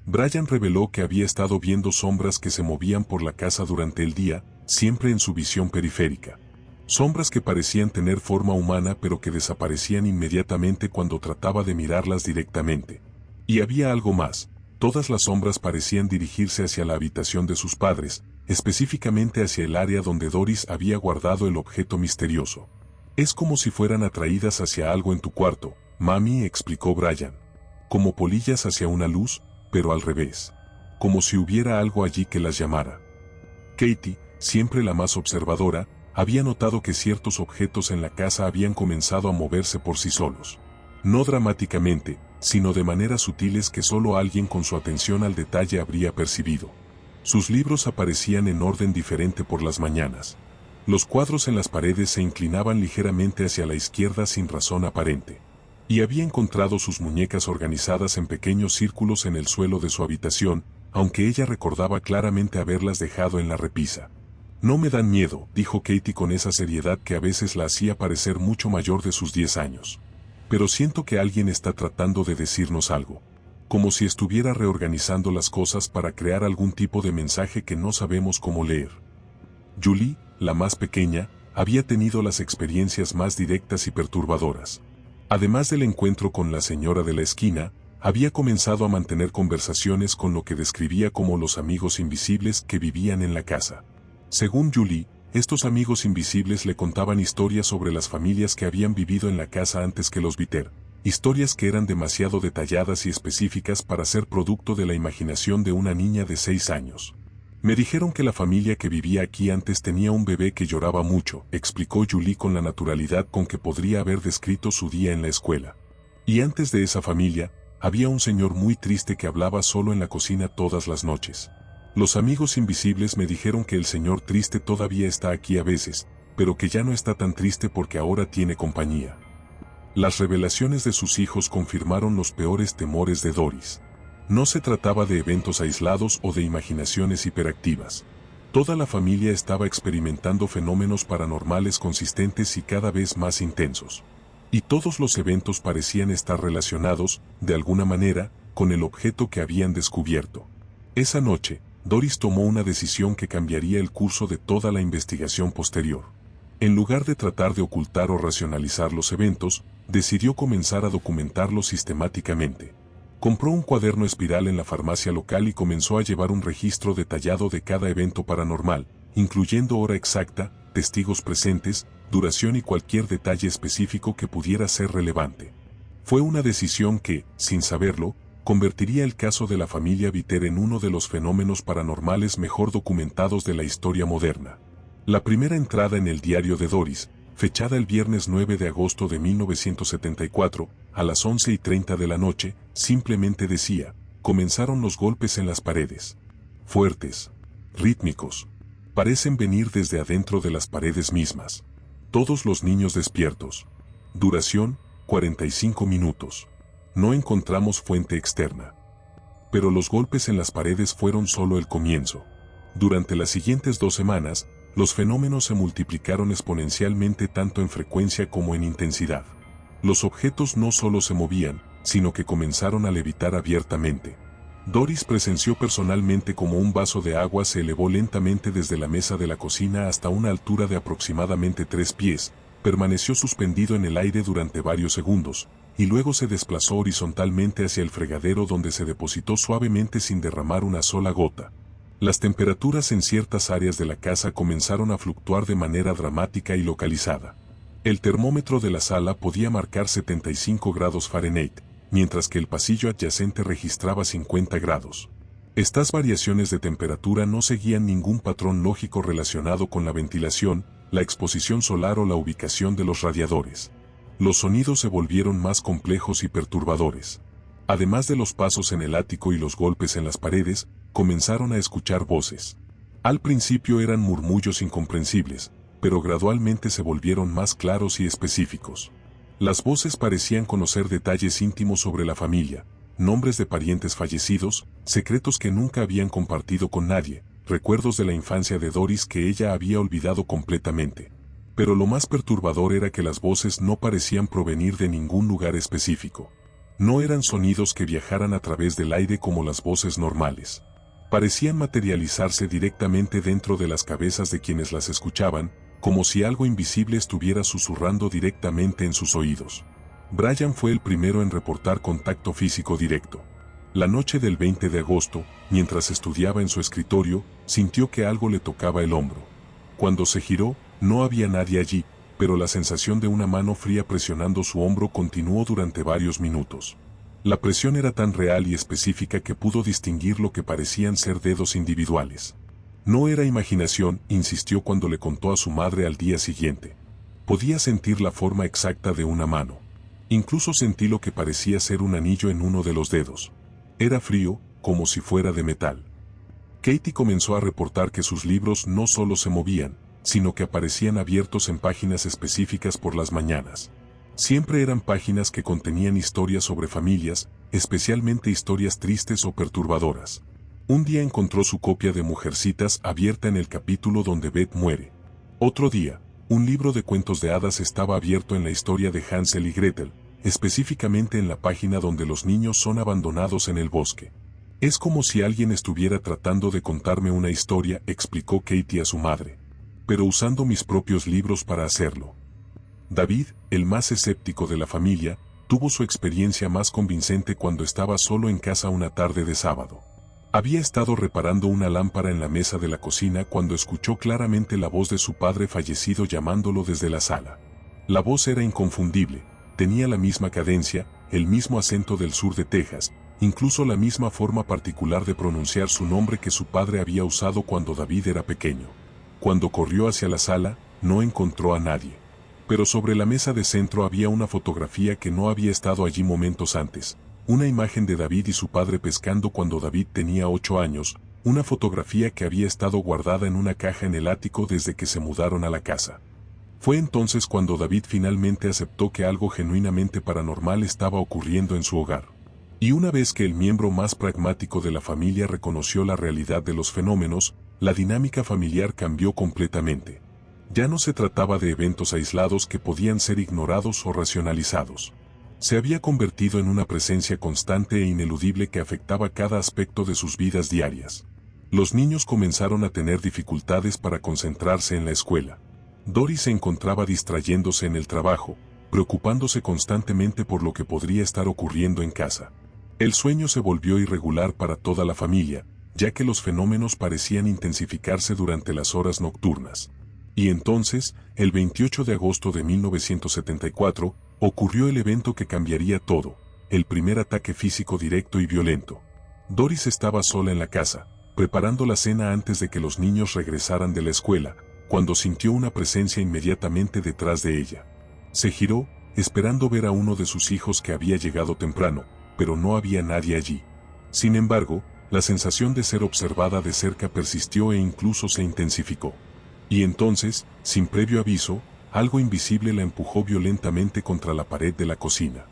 Brian reveló que había estado viendo sombras que se movían por la casa durante el día, siempre en su visión periférica. Sombras que parecían tener forma humana pero que desaparecían inmediatamente cuando trataba de mirarlas directamente. Y había algo más. Todas las sombras parecían dirigirse hacia la habitación de sus padres, específicamente hacia el área donde Doris había guardado el objeto misterioso. Es como si fueran atraídas hacia algo en tu cuarto, mami, explicó Brian. Como polillas hacia una luz, pero al revés. Como si hubiera algo allí que las llamara. Katie, siempre la más observadora, había notado que ciertos objetos en la casa habían comenzado a moverse por sí solos. No dramáticamente, sino de maneras sutiles que solo alguien con su atención al detalle habría percibido. Sus libros aparecían en orden diferente por las mañanas. Los cuadros en las paredes se inclinaban ligeramente hacia la izquierda sin razón aparente. Y había encontrado sus muñecas organizadas en pequeños círculos en el suelo de su habitación, aunque ella recordaba claramente haberlas dejado en la repisa. No me dan miedo, dijo Katie con esa seriedad que a veces la hacía parecer mucho mayor de sus 10 años. Pero siento que alguien está tratando de decirnos algo. Como si estuviera reorganizando las cosas para crear algún tipo de mensaje que no sabemos cómo leer. Julie, la más pequeña, había tenido las experiencias más directas y perturbadoras. Además del encuentro con la señora de la esquina, había comenzado a mantener conversaciones con lo que describía como los amigos invisibles que vivían en la casa. Según Julie, estos amigos invisibles le contaban historias sobre las familias que habían vivido en la casa antes que los Bitter, historias que eran demasiado detalladas y específicas para ser producto de la imaginación de una niña de 6 años. Me dijeron que la familia que vivía aquí antes tenía un bebé que lloraba mucho, explicó Julie con la naturalidad con que podría haber descrito su día en la escuela. Y antes de esa familia, había un señor muy triste que hablaba solo en la cocina todas las noches. Los amigos invisibles me dijeron que el señor triste todavía está aquí a veces, pero que ya no está tan triste porque ahora tiene compañía. Las revelaciones de sus hijos confirmaron los peores temores de Doris. No se trataba de eventos aislados o de imaginaciones hiperactivas. Toda la familia estaba experimentando fenómenos paranormales consistentes y cada vez más intensos. Y todos los eventos parecían estar relacionados, de alguna manera, con el objeto que habían descubierto. Esa noche, Doris tomó una decisión que cambiaría el curso de toda la investigación posterior. En lugar de tratar de ocultar o racionalizar los eventos, decidió comenzar a documentarlos sistemáticamente. Compró un cuaderno espiral en la farmacia local y comenzó a llevar un registro detallado de cada evento paranormal, incluyendo hora exacta, testigos presentes, duración y cualquier detalle específico que pudiera ser relevante. Fue una decisión que, sin saberlo, convertiría el caso de la familia Bitter en uno de los fenómenos paranormales mejor documentados de la historia moderna. La primera entrada en el diario de Doris, fechada el viernes 9 de agosto de 1974, a las 11:30 de la noche, simplemente decía: comenzaron los golpes en las paredes. Fuertes, rítmicos, parecen venir desde adentro de las paredes mismas. Todos los niños despiertos. Duración, 45 minutos. No encontramos fuente externa. Pero los golpes en las paredes fueron solo el comienzo. Durante las siguientes 2 semanas, los fenómenos se multiplicaron exponencialmente tanto en frecuencia como en intensidad. Los objetos no solo se movían, sino que comenzaron a levitar abiertamente. Doris presenció personalmente cómo un vaso de agua se elevó lentamente desde la mesa de la cocina hasta una altura de aproximadamente 3 pies, permaneció suspendido en el aire durante varios segundos, y luego se desplazó horizontalmente hacia el fregadero donde se depositó suavemente sin derramar una sola gota. Las temperaturas en ciertas áreas de la casa comenzaron a fluctuar de manera dramática y localizada. El termómetro de la sala podía marcar 75 grados Fahrenheit, mientras que el pasillo adyacente registraba 50 grados. Estas variaciones de temperatura no seguían ningún patrón lógico relacionado con la ventilación, la exposición solar o la ubicación de los radiadores. Los sonidos se volvieron más complejos y perturbadores. Además de los pasos en el ático y los golpes en las paredes, comenzaron a escuchar voces. Al principio eran murmullos incomprensibles, pero gradualmente se volvieron más claros y específicos. Las voces parecían conocer detalles íntimos sobre la familia, nombres de parientes fallecidos, secretos que nunca habían compartido con nadie, recuerdos de la infancia de Doris que ella había olvidado completamente. Pero lo más perturbador era que las voces no parecían provenir de ningún lugar específico. No eran sonidos que viajaran a través del aire como las voces normales. Parecían materializarse directamente dentro de las cabezas de quienes las escuchaban, como si algo invisible estuviera susurrando directamente en sus oídos. Brian fue el primero en reportar contacto físico directo. La noche del 20 de agosto, mientras estudiaba en su escritorio, sintió que algo le tocaba el hombro. Cuando se giró, no había nadie allí, pero la sensación de una mano fría presionando su hombro continuó durante varios minutos. La presión era tan real y específica que pudo distinguir lo que parecían ser dedos individuales. No era imaginación, insistió cuando le contó a su madre al día siguiente. Podía sentir la forma exacta de una mano. Incluso sentí lo que parecía ser un anillo en uno de los dedos. Era frío, como si fuera de metal. Katie comenzó a reportar que sus libros no solo se movían, sino que aparecían abiertos en páginas específicas por las mañanas. Siempre eran páginas que contenían historias sobre familias, especialmente historias tristes o perturbadoras. Un día encontró su copia de Mujercitas abierta en el capítulo donde Beth muere. Otro día, un libro de cuentos de hadas estaba abierto en la historia de Hansel y Gretel, específicamente en la página donde los niños son abandonados en el bosque. Es como si alguien estuviera tratando de contarme una historia, explicó Katie a su madre, pero usando mis propios libros para hacerlo. David, el más escéptico de la familia, tuvo su experiencia más convincente cuando estaba solo en casa una tarde de sábado. Había estado reparando una lámpara en la mesa de la cocina cuando escuchó claramente la voz de su padre fallecido llamándolo desde la sala. La voz era inconfundible, tenía la misma cadencia, el mismo acento del sur de Texas, incluso la misma forma particular de pronunciar su nombre que su padre había usado cuando David era pequeño. Cuando corrió hacia la sala, no encontró a nadie. Pero sobre la mesa de centro había una fotografía que no había estado allí momentos antes. Una imagen de David y su padre pescando cuando David tenía 8 años, una fotografía que había estado guardada en una caja en el ático desde que se mudaron a la casa. Fue entonces cuando David finalmente aceptó que algo genuinamente paranormal estaba ocurriendo en su hogar. Y una vez que el miembro más pragmático de la familia reconoció la realidad de los fenómenos, la dinámica familiar cambió completamente. Ya no se trataba de eventos aislados que podían ser ignorados o racionalizados. Se había convertido en una presencia constante e ineludible que afectaba cada aspecto de sus vidas diarias. Los niños comenzaron a tener dificultades para concentrarse en la escuela. Doris se encontraba distrayéndose en el trabajo, preocupándose constantemente por lo que podría estar ocurriendo en casa. El sueño se volvió irregular para toda la familia, ya que los fenómenos parecían intensificarse durante las horas nocturnas. Y entonces, el 28 de agosto de 1974, ocurrió el evento que cambiaría todo, el primer ataque físico directo y violento. Doris estaba sola en la casa, preparando la cena antes de que los niños regresaran de la escuela, cuando sintió una presencia inmediatamente detrás de ella. Se giró, esperando ver a uno de sus hijos que había llegado temprano, pero no había nadie allí. Sin embargo, la sensación de ser observada de cerca persistió e incluso se intensificó. Y entonces, sin previo aviso, algo invisible la empujó violentamente contra la pared de la cocina.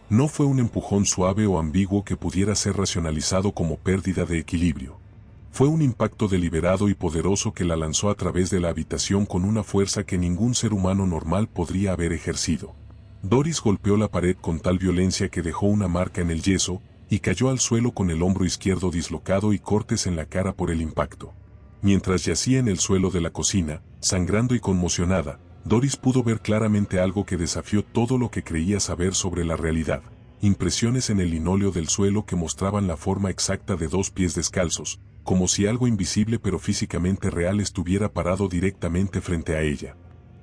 No fue un empujón suave o ambiguo que pudiera ser racionalizado como pérdida de equilibrio. Fue un impacto deliberado y poderoso que la lanzó a través de la habitación con una fuerza que ningún ser humano normal podría haber ejercido. Doris golpeó la pared con tal violencia que dejó una marca en el yeso, y cayó al suelo con el hombro izquierdo dislocado y cortes en la cara por el impacto. Mientras yacía en el suelo de la cocina, sangrando y conmocionada, Doris pudo ver claramente algo que desafió todo lo que creía saber sobre la realidad. Impresiones en el linóleo del suelo que mostraban la forma exacta de 2 pies descalzos, como si algo invisible pero físicamente real estuviera parado directamente frente a ella.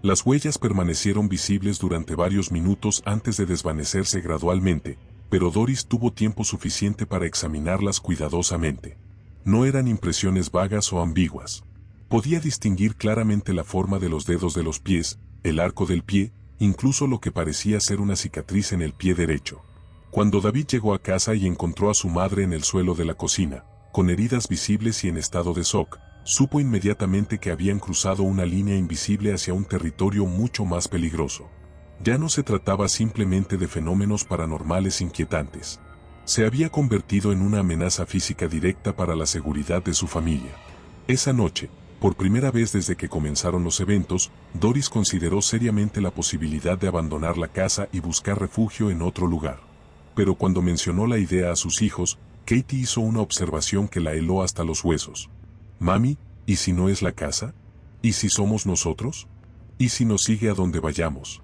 Las huellas permanecieron visibles durante varios minutos antes de desvanecerse gradualmente, pero Doris tuvo tiempo suficiente para examinarlas cuidadosamente. No eran impresiones vagas o ambiguas. Podía distinguir claramente la forma de los dedos de los pies, el arco del pie, incluso lo que parecía ser una cicatriz en el pie derecho. Cuando David llegó a casa y encontró a su madre en el suelo de la cocina, con heridas visibles y en estado de shock, supo inmediatamente que habían cruzado una línea invisible hacia un territorio mucho más peligroso. Ya no se trataba simplemente de fenómenos paranormales inquietantes. Se había convertido en una amenaza física directa para la seguridad de su familia. Esa noche, por primera vez desde que comenzaron los eventos, Doris consideró seriamente la posibilidad de abandonar la casa y buscar refugio en otro lugar. Pero cuando mencionó la idea a sus hijos, Katie hizo una observación que la heló hasta los huesos. «Mami, ¿y si no es la casa? ¿Y si somos nosotros? ¿Y si nos sigue a donde vayamos?»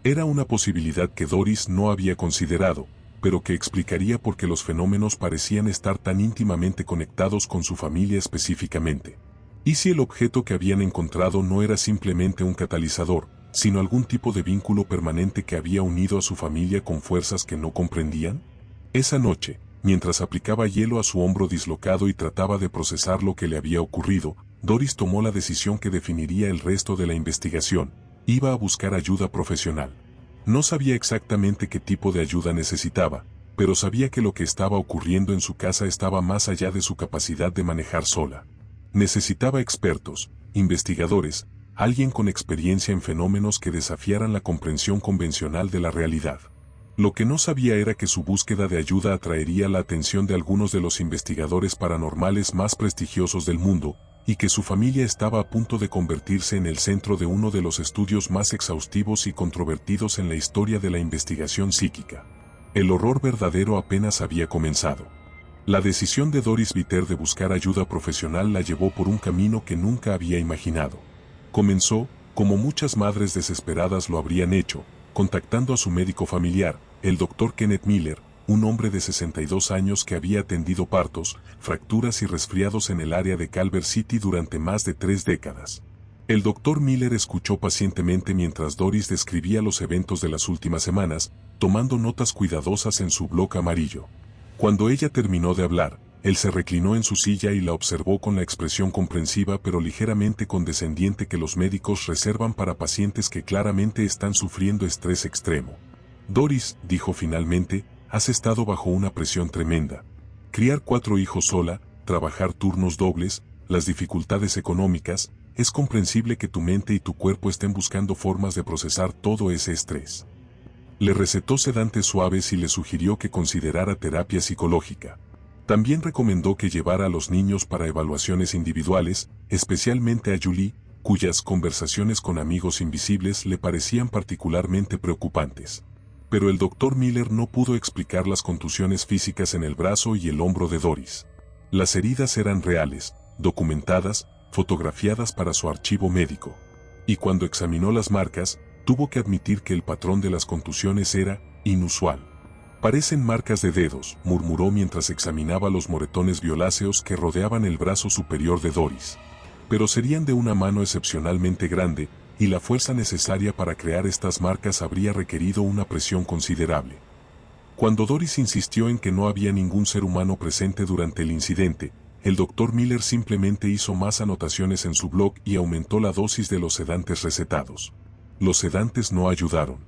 Era una posibilidad que Doris no había considerado, pero que explicaría por qué los fenómenos parecían estar tan íntimamente conectados con su familia específicamente. ¿Y si el objeto que habían encontrado no era simplemente un catalizador, sino algún tipo de vínculo permanente que había unido a su familia con fuerzas que no comprendían? Esa noche, mientras aplicaba hielo a su hombro dislocado y trataba de procesar lo que le había ocurrido, Doris tomó la decisión que definiría el resto de la investigación: iba a buscar ayuda profesional. No sabía exactamente qué tipo de ayuda necesitaba, pero sabía que lo que estaba ocurriendo en su casa estaba más allá de su capacidad de manejar sola. Necesitaba expertos, investigadores, alguien con experiencia en fenómenos que desafiaran la comprensión convencional de la realidad. Lo que no sabía era que su búsqueda de ayuda atraería la atención de algunos de los investigadores paranormales más prestigiosos del mundo, y que su familia estaba a punto de convertirse en el centro de uno de los estudios más exhaustivos y controvertidos en la historia de la investigación psíquica. El horror verdadero apenas había comenzado. La decisión de Doris Viter de buscar ayuda profesional la llevó por un camino que nunca había imaginado. Comenzó, como muchas madres desesperadas lo habrían hecho, contactando a su médico familiar, el Dr. Kenneth Miller, un hombre de 62 años que había atendido partos, fracturas y resfriados en el área de Culver City durante más de 3 décadas. El Dr. Miller escuchó pacientemente mientras Doris describía los eventos de las últimas semanas, tomando notas cuidadosas en su bloc amarillo. Cuando ella terminó de hablar, él se reclinó en su silla y la observó con la expresión comprensiva pero ligeramente condescendiente que los médicos reservan para pacientes que claramente están sufriendo estrés extremo. «Doris», dijo finalmente, «has estado bajo una presión tremenda. Criar 4 hijos sola, trabajar turnos dobles, las dificultades económicas, es comprensible que tu mente y tu cuerpo estén buscando formas de procesar todo ese estrés». Le recetó sedantes suaves y le sugirió que considerara terapia psicológica. También recomendó que llevara a los niños para evaluaciones individuales, especialmente a Julie, cuyas conversaciones con amigos invisibles le parecían particularmente preocupantes. Pero el Dr. Miller no pudo explicar las contusiones físicas en el brazo y el hombro de Doris. Las heridas eran reales, documentadas, fotografiadas para su archivo médico. Y cuando examinó las marcas, tuvo que admitir que el patrón de las contusiones era inusual. «Parecen marcas de dedos», murmuró mientras examinaba los moretones violáceos que rodeaban el brazo superior de Doris. «Pero serían de una mano excepcionalmente grande, y la fuerza necesaria para crear estas marcas habría requerido una presión considerable». Cuando Doris insistió en que no había ningún ser humano presente durante el incidente, el Dr. Miller simplemente hizo más anotaciones en su blog y aumentó la dosis de los sedantes recetados. Los sedantes no ayudaron.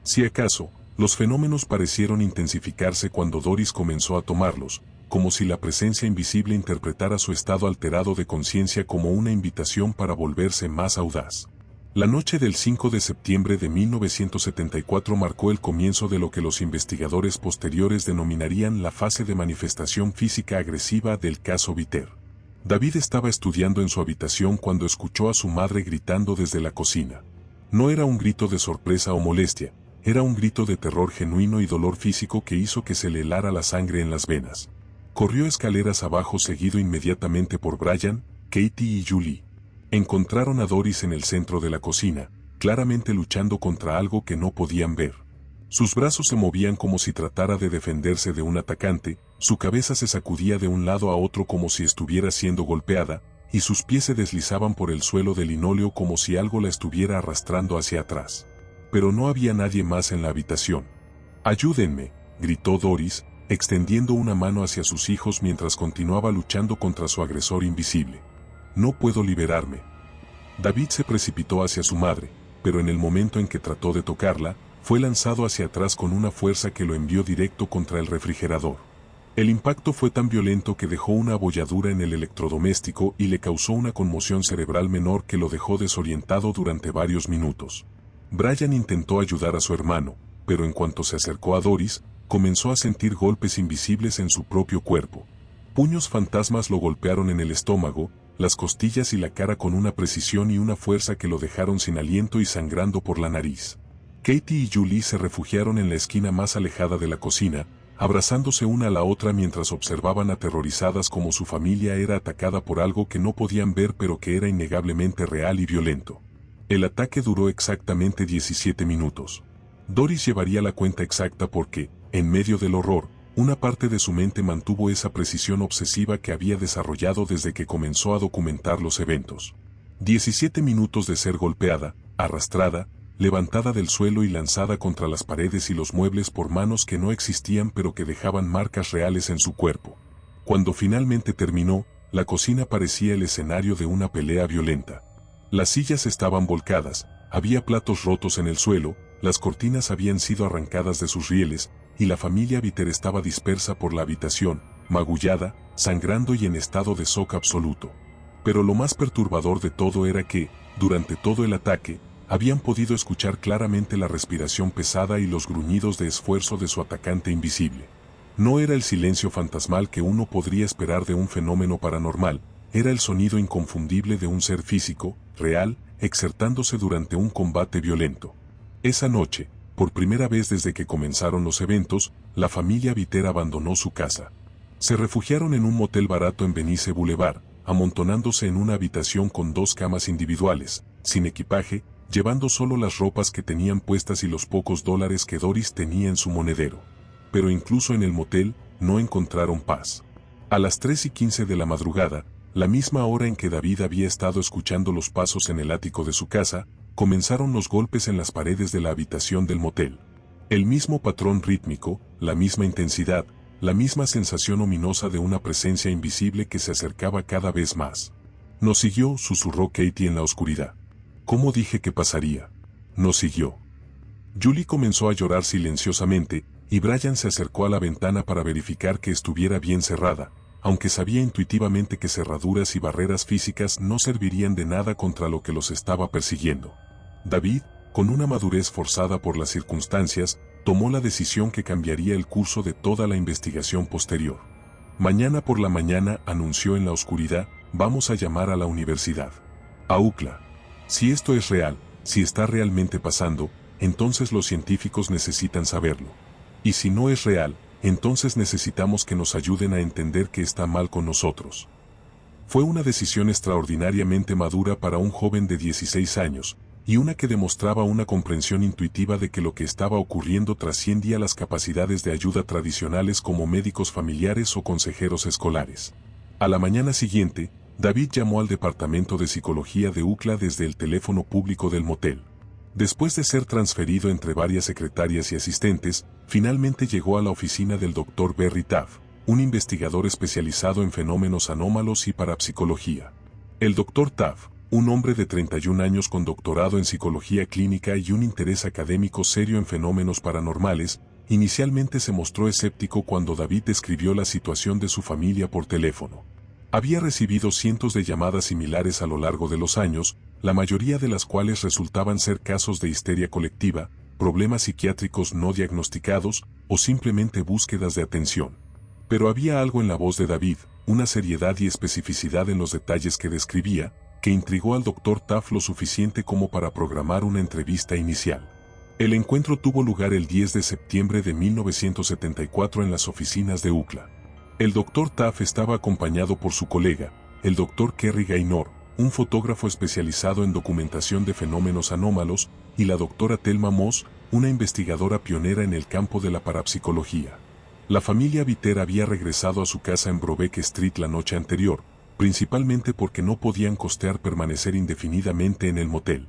Si acaso, los fenómenos parecieron intensificarse cuando Doris comenzó a tomarlos, como si la presencia invisible interpretara su estado alterado de conciencia como una invitación para volverse más audaz. La noche del 5 de septiembre de 1974 marcó el comienzo de lo que los investigadores posteriores denominarían la fase de manifestación física agresiva del caso Viter. David estaba estudiando en su habitación cuando escuchó a su madre gritando desde la cocina. No era un grito de sorpresa o molestia, era un grito de terror genuino y dolor físico que hizo que se le helara la sangre en las venas. Corrió escaleras abajo seguido inmediatamente por Brian, Katie y Julie. Encontraron a Doris en el centro de la cocina, claramente luchando contra algo que no podían ver. Sus brazos se movían como si tratara de defenderse de un atacante, su cabeza se sacudía de un lado a otro como si estuviera siendo golpeada, y sus pies se deslizaban por el suelo de linóleo como si algo la estuviera arrastrando hacia atrás. Pero no había nadie más en la habitación. «Ayúdenme», gritó Doris, extendiendo una mano hacia sus hijos mientras continuaba luchando contra su agresor invisible. «No puedo liberarme». David se precipitó hacia su madre, pero en el momento en que trató de tocarla, fue lanzado hacia atrás con una fuerza que lo envió directo contra el refrigerador. El impacto fue tan violento que dejó una abolladura en el electrodoméstico y le causó una conmoción cerebral menor que lo dejó desorientado durante varios minutos. Brian intentó ayudar a su hermano, pero en cuanto se acercó a Doris, comenzó a sentir golpes invisibles en su propio cuerpo. Puños fantasmas lo golpearon en el estómago, las costillas y la cara con una precisión y una fuerza que lo dejaron sin aliento y sangrando por la nariz. Katie y Julie se refugiaron en la esquina más alejada de la cocina, abrazándose una a la otra mientras observaban aterrorizadas cómo su familia era atacada por algo que no podían ver pero que era innegablemente real y violento. El ataque duró exactamente 17 minutos. Doris llevaría la cuenta exacta porque, en medio del horror, una parte de su mente mantuvo esa precisión obsesiva que había desarrollado desde que comenzó a documentar los eventos. 17 minutos de ser golpeada, arrastrada, levantada del suelo y lanzada contra las paredes y los muebles por manos que no existían pero que dejaban marcas reales en su cuerpo. Cuando finalmente terminó, la cocina parecía el escenario de una pelea violenta. Las sillas estaban volcadas, había platos rotos en el suelo, las cortinas habían sido arrancadas de sus rieles, y la familia Viter estaba dispersa por la habitación, magullada, sangrando y en estado de shock absoluto. Pero lo más perturbador de todo era que, durante todo el ataque, habían podido escuchar claramente la respiración pesada y los gruñidos de esfuerzo de su atacante invisible. No era el silencio fantasmal que uno podría esperar de un fenómeno paranormal, era el sonido inconfundible de un ser físico, real, exertándose durante un combate violento. Esa noche, por primera vez desde que comenzaron los eventos, la familia Viter abandonó su casa. Se refugiaron en un motel barato en Venice Boulevard, amontonándose en una habitación con 2 camas individuales, sin equipaje, llevando solo las ropas que tenían puestas y los pocos dólares que Doris tenía en su monedero. Pero incluso en el motel, no encontraron paz. A las 3:15 de la madrugada, la misma hora en que David había estado escuchando los pasos en el ático de su casa, comenzaron los golpes en las paredes de la habitación del motel. El mismo patrón rítmico, la misma intensidad, la misma sensación ominosa de una presencia invisible que se acercaba cada vez más. Nos siguió, susurró Katie en la oscuridad. ¿Cómo dije que pasaría? Nos siguió. Julie comenzó a llorar silenciosamente, y Brian se acercó a la ventana para verificar que estuviera bien cerrada, aunque sabía intuitivamente que cerraduras y barreras físicas no servirían de nada contra lo que los estaba persiguiendo. David, con una madurez forzada por las circunstancias, tomó la decisión que cambiaría el curso de toda la investigación posterior. Mañana por la mañana, anunció en la oscuridad, vamos a llamar a la universidad. A UCLA. Si esto es real, si está realmente pasando, entonces los científicos necesitan saberlo. Y si no es real, entonces necesitamos que nos ayuden a entender qué está mal con nosotros. Fue una decisión extraordinariamente madura para un joven de 16 años, y una que demostraba una comprensión intuitiva de que lo que estaba ocurriendo trascendía las capacidades de ayuda tradicionales como médicos familiares o consejeros escolares. A la mañana siguiente, David llamó al departamento de psicología de UCLA desde el teléfono público del motel. Después de ser transferido entre varias secretarias y asistentes, finalmente llegó a la oficina del Dr. Barry Taff, un investigador especializado en fenómenos anómalos y parapsicología. El Dr. Taff, un hombre de 31 años con doctorado en psicología clínica y un interés académico serio en fenómenos paranormales, inicialmente se mostró escéptico cuando David describió la situación de su familia por teléfono. Había recibido cientos de llamadas similares a lo largo de los años, la mayoría de las cuales resultaban ser casos de histeria colectiva, problemas psiquiátricos no diagnosticados o simplemente búsquedas de atención. Pero había algo en la voz de David, una seriedad y especificidad en los detalles que describía, que intrigó al Dr. Taff lo suficiente como para programar una entrevista inicial. El encuentro tuvo lugar el 10 de septiembre de 1974 en las oficinas de UCLA. El Dr. Taff estaba acompañado por su colega, el Dr. Kerry Gaynor, un fotógrafo especializado en documentación de fenómenos anómalos, y la Dra. Thelma Moss, una investigadora pionera en el campo de la parapsicología. La familia Viter había regresado a su casa en Brobeck Street la noche anterior, principalmente porque no podían costear permanecer indefinidamente en el motel.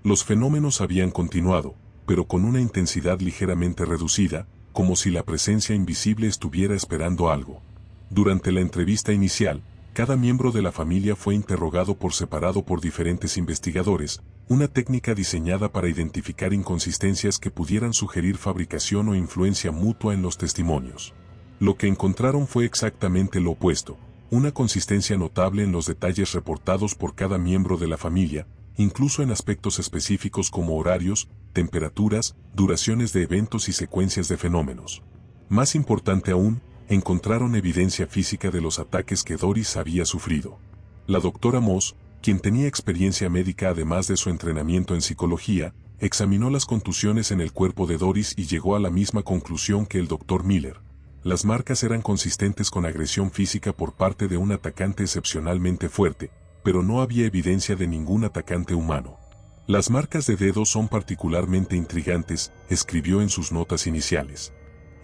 Los fenómenos habían continuado, pero con una intensidad ligeramente reducida, como si la presencia invisible estuviera esperando algo. Durante la entrevista inicial, cada miembro de la familia fue interrogado por separado por diferentes investigadores, una técnica diseñada para identificar inconsistencias que pudieran sugerir fabricación o influencia mutua en los testimonios. Lo que encontraron fue exactamente lo opuesto, una consistencia notable en los detalles reportados por cada miembro de la familia, incluso en aspectos específicos como horarios, temperaturas, duraciones de eventos y secuencias de fenómenos. Más importante aún, encontraron evidencia física de los ataques que Doris había sufrido. La doctora Moss, quien tenía experiencia médica además de su entrenamiento en psicología, examinó las contusiones en el cuerpo de Doris y llegó a la misma conclusión que el doctor Miller. Las marcas eran consistentes con agresión física por parte de un atacante excepcionalmente fuerte, pero no había evidencia de ningún atacante humano. Las marcas de dedos son particularmente intrigantes, escribió en sus notas iniciales.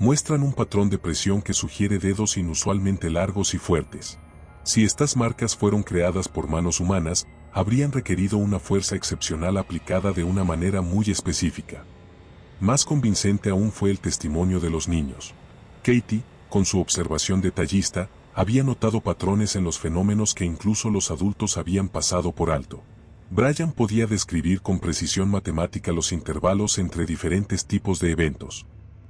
Muestran un patrón de presión que sugiere dedos inusualmente largos y fuertes. Si estas marcas fueron creadas por manos humanas, habrían requerido una fuerza excepcional aplicada de una manera muy específica. Más convincente aún fue el testimonio de los niños. Katie, con su observación detallista, había notado patrones en los fenómenos que incluso los adultos habían pasado por alto. Brian podía describir con precisión matemática los intervalos entre diferentes tipos de eventos.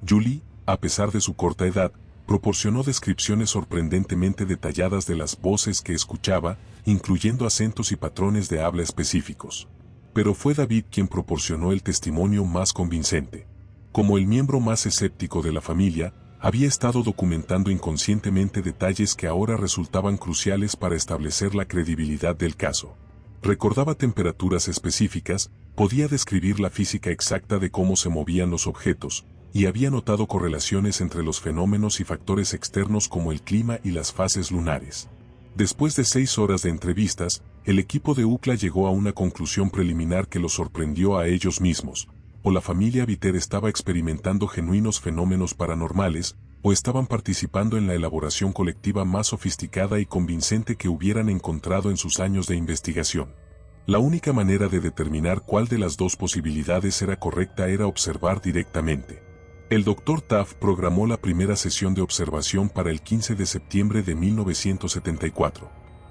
Julie, a pesar de su corta edad, proporcionó descripciones sorprendentemente detalladas de las voces que escuchaba, incluyendo acentos y patrones de habla específicos. Pero fue David quien proporcionó el testimonio más convincente. Como el miembro más escéptico de la familia, había estado documentando inconscientemente detalles que ahora resultaban cruciales para establecer la credibilidad del caso. Recordaba temperaturas específicas, podía describir la física exacta de cómo se movían los objetos, y había notado correlaciones entre los fenómenos y factores externos como el clima y las fases lunares. Después de 6 horas de entrevistas, el equipo de UCLA llegó a una conclusión preliminar que los sorprendió a ellos mismos: o la familia Viter estaba experimentando genuinos fenómenos paranormales, o estaban participando en la elaboración colectiva más sofisticada y convincente que hubieran encontrado en sus años de investigación. La única manera de determinar cuál de las dos posibilidades era correcta era observar directamente. El Dr. Taft programó la primera sesión de observación para el 15 de septiembre de 1974.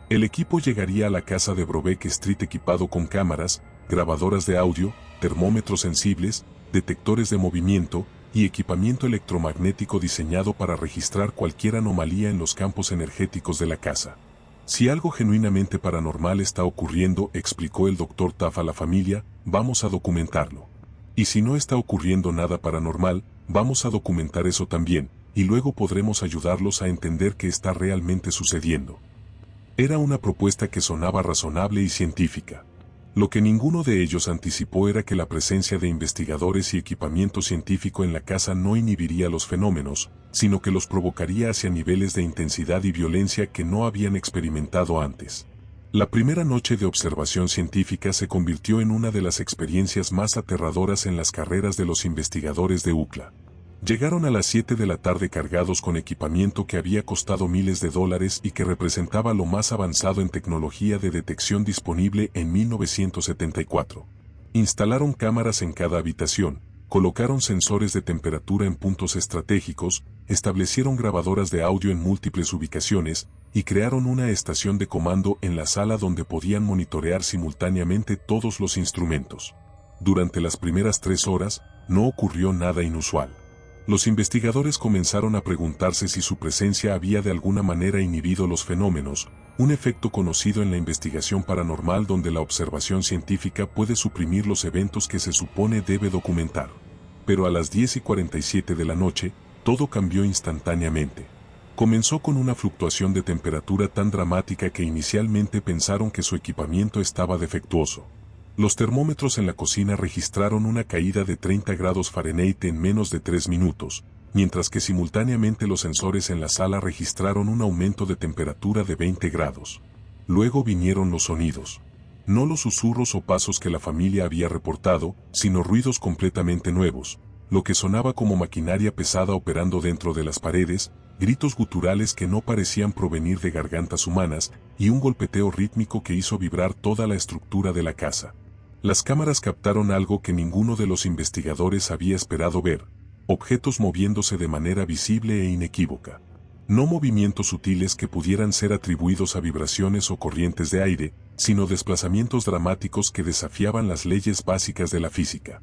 El equipo llegaría a la casa de Brobeck Street equipado con cámaras, grabadoras de audio, termómetros sensibles, detectores de movimiento y equipamiento electromagnético diseñado para registrar cualquier anomalía en los campos energéticos de la casa. Si algo genuinamente paranormal está ocurriendo, explicó el Dr. Taft a la familia, vamos a documentarlo. Y si no está ocurriendo nada paranormal, vamos a documentar eso también, y luego podremos ayudarlos a entender qué está realmente sucediendo. Era una propuesta que sonaba razonable y científica. Lo que ninguno de ellos anticipó era que la presencia de investigadores y equipamiento científico en la casa no inhibiría los fenómenos, sino que los provocaría hacia niveles de intensidad y violencia que no habían experimentado antes. La primera noche de observación científica se convirtió en una de las experiencias más aterradoras en las carreras de los investigadores de UCLA. Llegaron a las 7 de la tarde cargados con equipamiento que había costado miles de dólares y que representaba lo más avanzado en tecnología de detección disponible en 1974. Instalaron cámaras en cada habitación, colocaron sensores de temperatura en puntos estratégicos, establecieron grabadoras de audio en múltiples ubicaciones, y crearon una estación de comando en la sala donde podían monitorear simultáneamente todos los instrumentos. Durante las primeras 3 horas, no ocurrió nada inusual. Los investigadores comenzaron a preguntarse si su presencia había de alguna manera inhibido los fenómenos, un efecto conocido en la investigación paranormal donde la observación científica puede suprimir los eventos que se supone debe documentar. Pero a las 10:47 de la noche, todo cambió instantáneamente. Comenzó con una fluctuación de temperatura tan dramática que inicialmente pensaron que su equipamiento estaba defectuoso. Los termómetros en la cocina registraron una caída de 30 grados Fahrenheit en menos de 3 minutos, mientras que simultáneamente los sensores en la sala registraron un aumento de temperatura de 20 grados. Luego vinieron los sonidos. No los susurros o pasos que la familia había reportado, sino ruidos completamente nuevos, lo que sonaba como maquinaria pesada operando dentro de las paredes, gritos guturales que no parecían provenir de gargantas humanas, y un golpeteo rítmico que hizo vibrar toda la estructura de la casa. Las cámaras captaron algo que ninguno de los investigadores había esperado ver: objetos moviéndose de manera visible e inequívoca. No movimientos sutiles que pudieran ser atribuidos a vibraciones o corrientes de aire, sino desplazamientos dramáticos que desafiaban las leyes básicas de la física.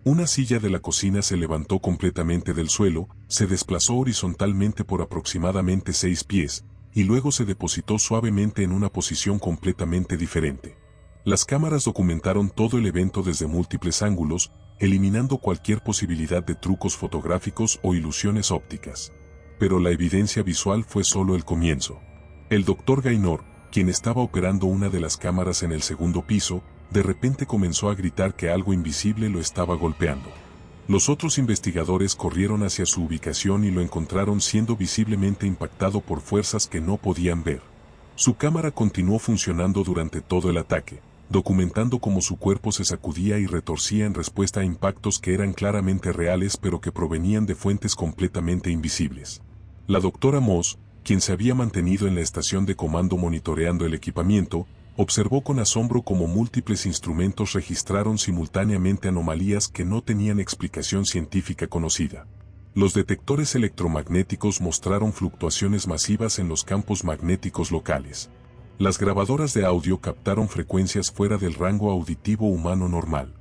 Una silla de la cocina se levantó completamente del suelo, se desplazó horizontalmente por aproximadamente 6 pies, y luego se depositó suavemente en una posición completamente diferente. Las cámaras documentaron todo el evento desde múltiples ángulos, eliminando cualquier posibilidad de trucos fotográficos o ilusiones ópticas. Pero la evidencia visual fue solo el comienzo. El doctor Gaynor, quien estaba operando una de las cámaras en el segundo piso, de repente comenzó a gritar que algo invisible lo estaba golpeando. Los otros investigadores corrieron hacia su ubicación y lo encontraron siendo visiblemente impactado por fuerzas que no podían ver. Su cámara continuó funcionando durante todo el ataque, documentando cómo su cuerpo se sacudía y retorcía en respuesta a impactos que eran claramente reales pero que provenían de fuentes completamente invisibles. La doctora Moss, quien se había mantenido en la estación de comando monitoreando el equipamiento, observó con asombro cómo múltiples instrumentos registraron simultáneamente anomalías que no tenían explicación científica conocida. Los detectores electromagnéticos mostraron fluctuaciones masivas en los campos magnéticos locales. Las grabadoras de audio captaron frecuencias fuera del rango auditivo humano normal.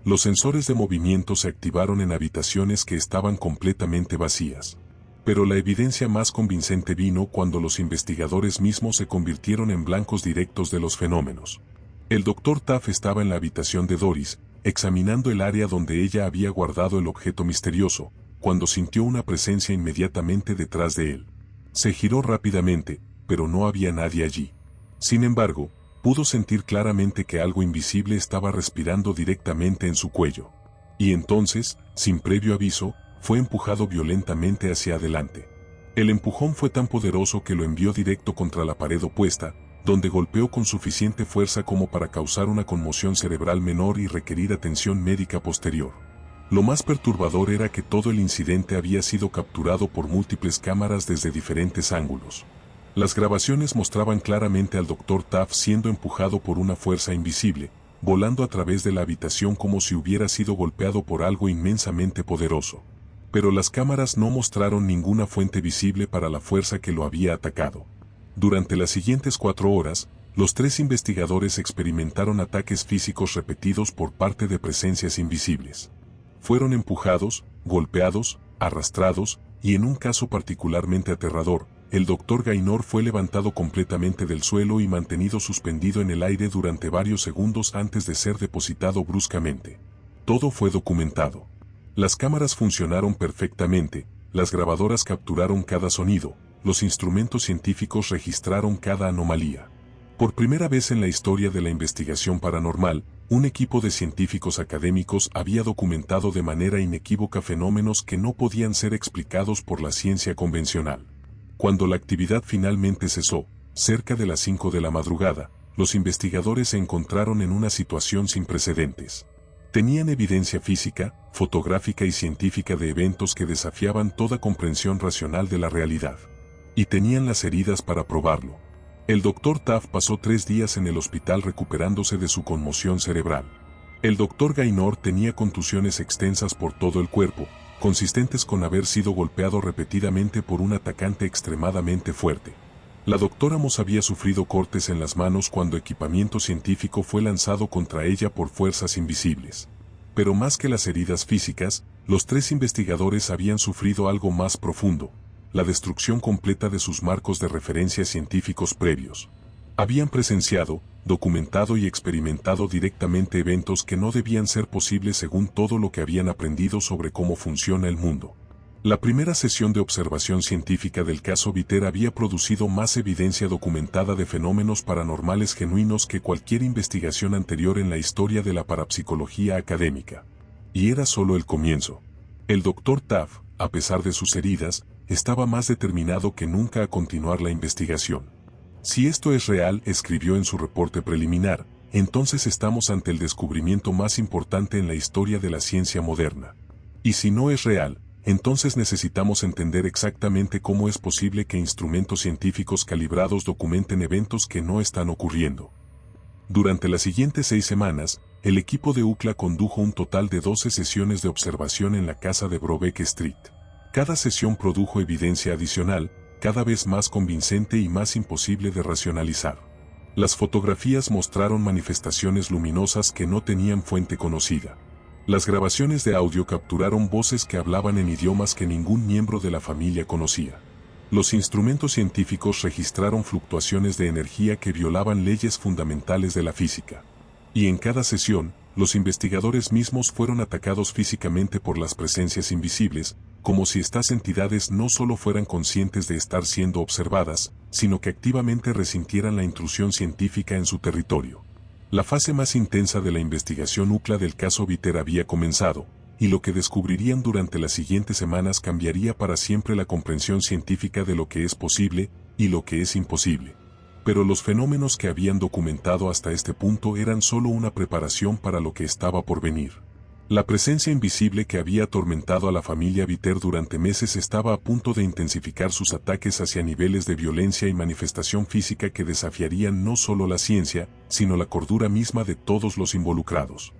Los sensores de movimiento se activaron en habitaciones que estaban completamente vacías. Pero la evidencia más convincente vino cuando los investigadores mismos se convirtieron en blancos directos de los fenómenos. El Dr. Taff estaba en la habitación de Doris, examinando el área donde ella había guardado el objeto misterioso, cuando sintió una presencia inmediatamente detrás de él. Se giró rápidamente, pero no había nadie allí. Sin embargo, pudo sentir claramente que algo invisible estaba respirando directamente en su cuello. Y entonces, sin previo aviso, fue empujado violentamente hacia adelante. El empujón fue tan poderoso que lo envió directo contra la pared opuesta, donde golpeó con suficiente fuerza como para causar una conmoción cerebral menor y requerir atención médica posterior. Lo más perturbador era que todo el incidente había sido capturado por múltiples cámaras desde diferentes ángulos. Las grabaciones mostraban claramente al Dr. Taff siendo empujado por una fuerza invisible, volando a través de la habitación como si hubiera sido golpeado por algo inmensamente poderoso. Pero las cámaras no mostraron ninguna fuente visible para la fuerza que lo había atacado. Durante las siguientes 4 horas, los 3 investigadores experimentaron ataques físicos repetidos por parte de presencias invisibles. Fueron empujados, golpeados, arrastrados, y en un caso particularmente aterrador, el Dr. Gaynor fue levantado completamente del suelo y mantenido suspendido en el aire durante varios segundos antes de ser depositado bruscamente. Todo fue documentado. Las cámaras funcionaron perfectamente, las grabadoras capturaron cada sonido, los instrumentos científicos registraron cada anomalía. Por primera vez en la historia de la investigación paranormal, un equipo de científicos académicos había documentado de manera inequívoca fenómenos que no podían ser explicados por la ciencia convencional. Cuando la actividad finalmente cesó, cerca de las 5 de la madrugada, los investigadores se encontraron en una situación sin precedentes. Tenían evidencia física, fotográfica y científica de eventos que desafiaban toda comprensión racional de la realidad. Y tenían las heridas para probarlo. El Dr. Taff pasó 3 días en el hospital recuperándose de su conmoción cerebral. El Dr. Gaynor tenía contusiones extensas por todo el cuerpo, consistentes con haber sido golpeado repetidamente por un atacante extremadamente fuerte. La doctora Moss había sufrido cortes en las manos cuando equipamiento científico fue lanzado contra ella por fuerzas invisibles. Pero más que las heridas físicas, los 3 investigadores habían sufrido algo más profundo: la destrucción completa de sus marcos de referencia científicos previos. Habían presenciado, documentado y experimentado directamente eventos que no debían ser posibles según todo lo que habían aprendido sobre cómo funciona el mundo. La primera sesión de observación científica del caso Viter había producido más evidencia documentada de fenómenos paranormales genuinos que cualquier investigación anterior en la historia de la parapsicología académica. Y era solo el comienzo. El Dr. Taff, a pesar de sus heridas, estaba más determinado que nunca a continuar la investigación. Si esto es real, escribió en su reporte preliminar, entonces estamos ante el descubrimiento más importante en la historia de la ciencia moderna. Y si no es real, entonces necesitamos entender exactamente cómo es posible que instrumentos científicos calibrados documenten eventos que no están ocurriendo. Durante las siguientes 6 semanas, el equipo de UCLA condujo un total de 12 sesiones de observación en la casa de Brobeck Street. Cada sesión produjo evidencia adicional, cada vez más convincente y más imposible de racionalizar. Las fotografías mostraron manifestaciones luminosas que no tenían fuente conocida. Las grabaciones de audio capturaron voces que hablaban en idiomas que ningún miembro de la familia conocía. Los instrumentos científicos registraron fluctuaciones de energía que violaban leyes fundamentales de la física. Y en cada sesión, los investigadores mismos fueron atacados físicamente por las presencias invisibles, como si estas entidades no solo fueran conscientes de estar siendo observadas, sino que activamente resintieran la intrusión científica en su territorio. La fase más intensa de la investigación UCLA del caso Viter había comenzado, y lo que descubrirían durante las siguientes semanas cambiaría para siempre la comprensión científica de lo que es posible y lo que es imposible. Pero los fenómenos que habían documentado hasta este punto eran solo una preparación para lo que estaba por venir. La presencia invisible que había atormentado a la familia Viter durante meses estaba a punto de intensificar sus ataques hacia niveles de violencia y manifestación física que desafiarían no solo la ciencia, sino la cordura misma de todos los involucrados.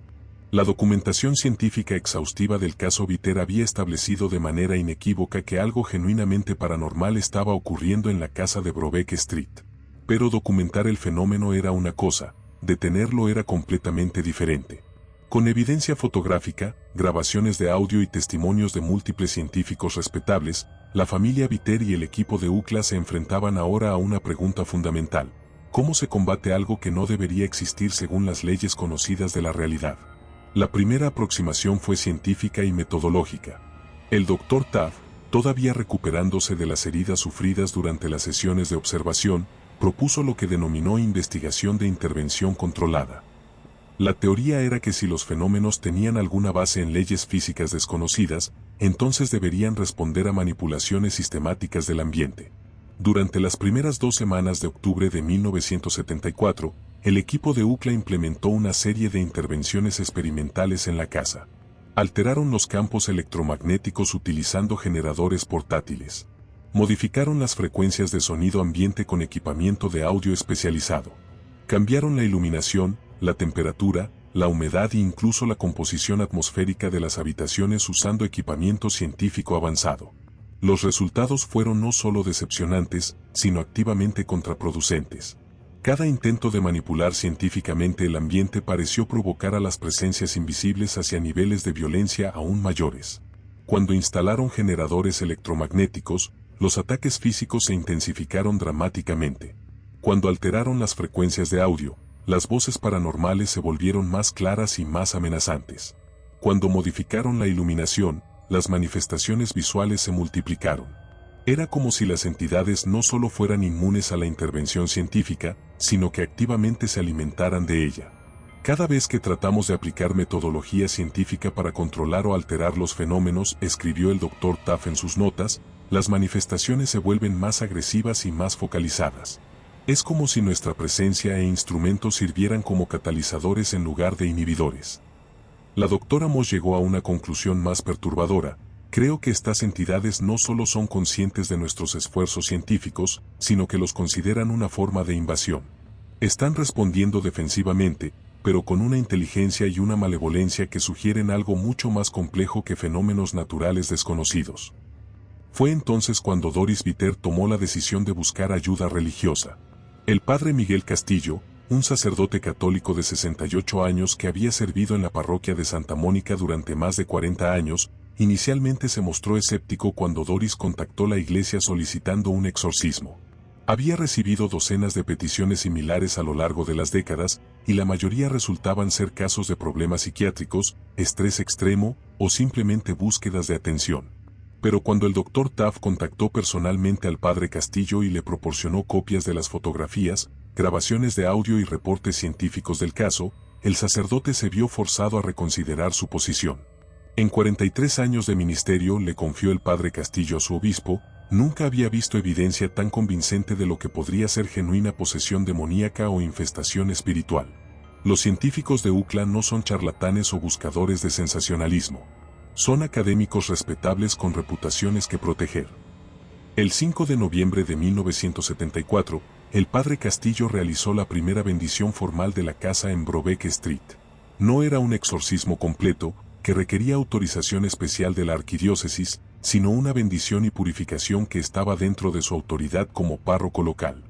La documentación científica exhaustiva del caso Viter había establecido de manera inequívoca que algo genuinamente paranormal estaba ocurriendo en la casa de Brobeck Street. Pero documentar el fenómeno era una cosa, detenerlo era completamente diferente. Con evidencia fotográfica, grabaciones de audio y testimonios de múltiples científicos respetables, la familia Viter y el equipo de UCLA se enfrentaban ahora a una pregunta fundamental: ¿cómo se combate algo que no debería existir según las leyes conocidas de la realidad? La primera aproximación fue científica y metodológica. El Dr. Taft, todavía recuperándose de las heridas sufridas durante las sesiones de observación, propuso lo que denominó investigación de intervención controlada. La teoría era que si los fenómenos tenían alguna base en leyes físicas desconocidas, entonces deberían responder a manipulaciones sistemáticas del ambiente. Durante las primeras 2 semanas de octubre de 1974, el equipo de UCLA implementó una serie de intervenciones experimentales en la casa. Alteraron los campos electromagnéticos utilizando generadores portátiles. Modificaron las frecuencias de sonido ambiente con equipamiento de audio especializado. Cambiaron la iluminación, la temperatura, la humedad e incluso la composición atmosférica de las habitaciones usando equipamiento científico avanzado. Los resultados fueron no solo decepcionantes, sino activamente contraproducentes. Cada intento de manipular científicamente el ambiente pareció provocar a las presencias invisibles hacia niveles de violencia aún mayores. Cuando instalaron generadores electromagnéticos, los ataques físicos se intensificaron dramáticamente. Cuando alteraron las frecuencias de audio, las voces paranormales se volvieron más claras y más amenazantes. Cuando modificaron la iluminación, las manifestaciones visuales se multiplicaron. Era como si las entidades no solo fueran inmunes a la intervención científica, sino que activamente se alimentaran de ella. Cada vez que tratamos de aplicar metodología científica para controlar o alterar los fenómenos, escribió el Dr. Taft en sus notas, las manifestaciones se vuelven más agresivas y más focalizadas. Es como si nuestra presencia e instrumentos sirvieran como catalizadores en lugar de inhibidores. La doctora Moss llegó a una conclusión más perturbadora: creo que estas entidades no solo son conscientes de nuestros esfuerzos científicos, sino que los consideran una forma de invasión. Están respondiendo defensivamente, pero con una inteligencia y una malevolencia que sugieren algo mucho más complejo que fenómenos naturales desconocidos. Fue entonces cuando Doris Viter tomó la decisión de buscar ayuda religiosa. El padre Miguel Castillo, un sacerdote católico de 68 años que había servido en la parroquia de Santa Mónica durante más de 40 años, inicialmente se mostró escéptico cuando Doris contactó la iglesia solicitando un exorcismo. Había recibido docenas de peticiones similares a lo largo de las décadas, y la mayoría resultaban ser casos de problemas psiquiátricos, estrés extremo o simplemente búsquedas de atención. Pero cuando el Dr. Taft contactó personalmente al padre Castillo y le proporcionó copias de las fotografías, grabaciones de audio y reportes científicos del caso, el sacerdote se vio forzado a reconsiderar su posición. En 43 años de ministerio, le confió el padre Castillo a su obispo, nunca había visto evidencia tan convincente de lo que podría ser genuina posesión demoníaca o infestación espiritual. Los científicos de UCLA no son charlatanes o buscadores de sensacionalismo. Son académicos respetables con reputaciones que proteger. El 5 de noviembre de 1974, el padre Castillo realizó la primera bendición formal de la casa en Brobeck Street. No era un exorcismo completo, que requería autorización especial de la arquidiócesis, sino una bendición y purificación que estaba dentro de su autoridad como párroco local.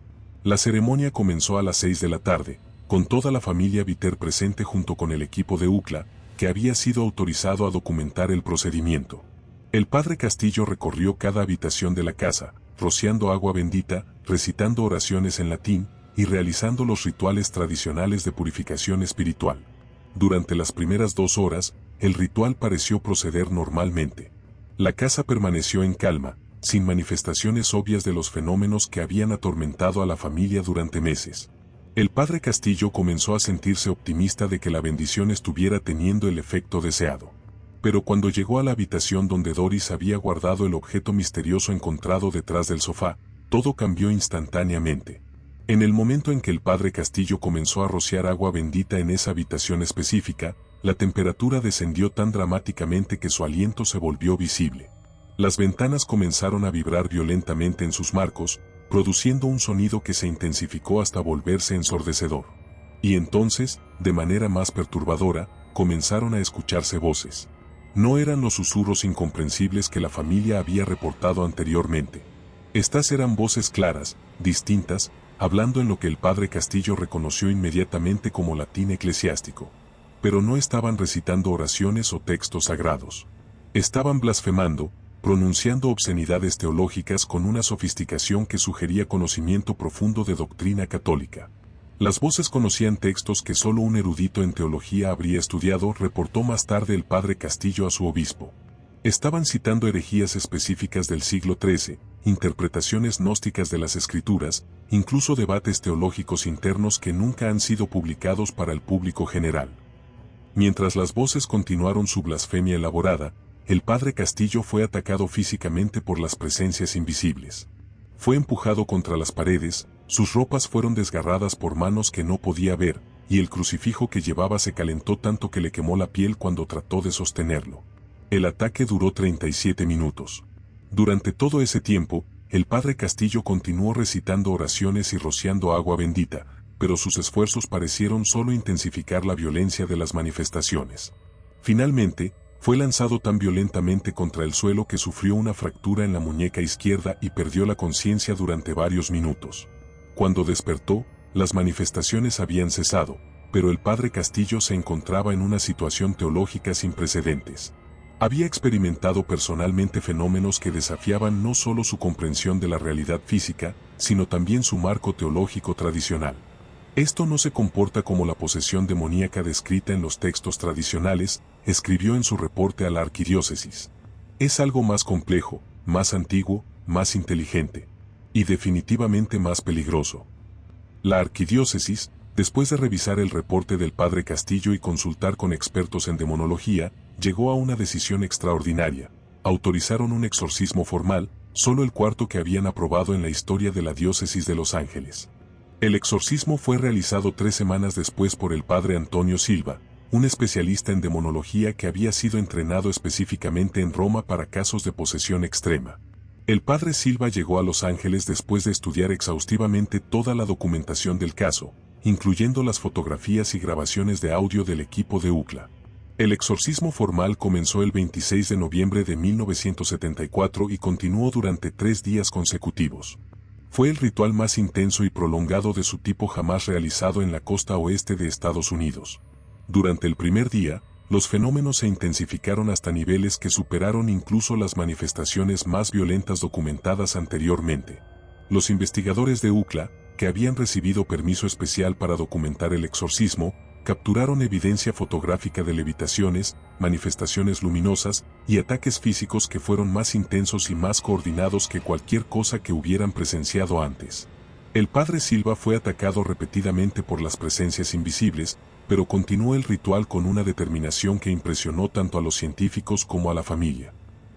La ceremonia comenzó a las 6 de la tarde, con toda la familia Viter presente junto con el equipo de UCLA, que había sido autorizado a documentar el procedimiento. El padre Castillo recorrió cada habitación de la casa, rociando agua bendita, recitando oraciones en latín y realizando los rituales tradicionales de purificación espiritual. Durante las primeras 2 horas, el ritual pareció proceder normalmente. La casa permaneció en calma, sin manifestaciones obvias de los fenómenos que habían atormentado a la familia durante meses. El padre Castillo comenzó a sentirse optimista de que la bendición estuviera teniendo el efecto deseado. Pero cuando llegó a la habitación donde Doris había guardado el objeto misterioso encontrado detrás del sofá, todo cambió instantáneamente. En el momento en que el padre Castillo comenzó a rociar agua bendita en esa habitación específica, la temperatura descendió tan dramáticamente que su aliento se volvió visible. Las ventanas comenzaron a vibrar violentamente en sus marcos, produciendo un sonido que se intensificó hasta volverse ensordecedor. Y entonces, de manera más perturbadora, comenzaron a escucharse voces. No eran los susurros incomprensibles que la familia había reportado anteriormente. Estas eran voces claras, distintas, hablando en lo que el padre Castillo reconoció inmediatamente como latín eclesiástico. Pero no estaban recitando oraciones o textos sagrados. Estaban blasfemando, pronunciando obscenidades teológicas con una sofisticación que sugería conocimiento profundo de doctrina católica. Las voces conocían textos que solo un erudito en teología habría estudiado, reportó más tarde el padre Castillo a su obispo. Estaban citando herejías específicas del siglo XIII, interpretaciones gnósticas de las escrituras, incluso debates teológicos internos que nunca han sido publicados para el público general. Mientras las voces continuaron su blasfemia elaborada, el padre Castillo fue atacado físicamente por las presencias invisibles. Fue empujado contra las paredes, sus ropas fueron desgarradas por manos que no podía ver, y el crucifijo que llevaba se calentó tanto que le quemó la piel cuando trató de sostenerlo. El ataque duró 37 minutos. Durante todo ese tiempo, el padre Castillo continuó recitando oraciones y rociando agua bendita, pero sus esfuerzos parecieron solo intensificar la violencia de las manifestaciones. Finalmente, fue lanzado tan violentamente contra el suelo que sufrió una fractura en la muñeca izquierda y perdió la conciencia durante varios minutos. Cuando despertó, las manifestaciones habían cesado, pero el padre Castillo se encontraba en una situación teológica sin precedentes. Había experimentado personalmente fenómenos que desafiaban no solo su comprensión de la realidad física, sino también su marco teológico tradicional. Esto no se comporta como la posesión demoníaca descrita en los textos tradicionales, escribió en su reporte a la arquidiócesis. Es algo más complejo, más antiguo, más inteligente. Y definitivamente más peligroso. La arquidiócesis, después de revisar el reporte del padre Castillo y consultar con expertos en demonología, llegó a una decisión extraordinaria. Autorizaron un exorcismo formal, solo el cuarto que habían aprobado en la historia de la diócesis de Los Ángeles. El exorcismo fue realizado 3 semanas después por el padre Antonio Silva, un especialista en demonología que había sido entrenado específicamente en Roma para casos de posesión extrema. El padre Silva llegó a Los Ángeles después de estudiar exhaustivamente toda la documentación del caso, incluyendo las fotografías y grabaciones de audio del equipo de UCLA. El exorcismo formal comenzó el 26 de noviembre de 1974 y continuó durante 3 días consecutivos. Fue el ritual más intenso y prolongado de su tipo jamás realizado en la costa oeste de Estados Unidos. Durante el primer día, los fenómenos se intensificaron hasta niveles que superaron incluso las manifestaciones más violentas documentadas anteriormente. Los investigadores de UCLA, que habían recibido permiso especial para documentar el exorcismo, capturaron evidencia fotográfica de levitaciones, manifestaciones luminosas y ataques físicos que fueron más intensos y más coordinados que cualquier cosa que hubieran presenciado antes. El padre Silva fue atacado repetidamente por las presencias invisibles, pero continuó el ritual con una determinación que impresionó tanto a los científicos como a la familia.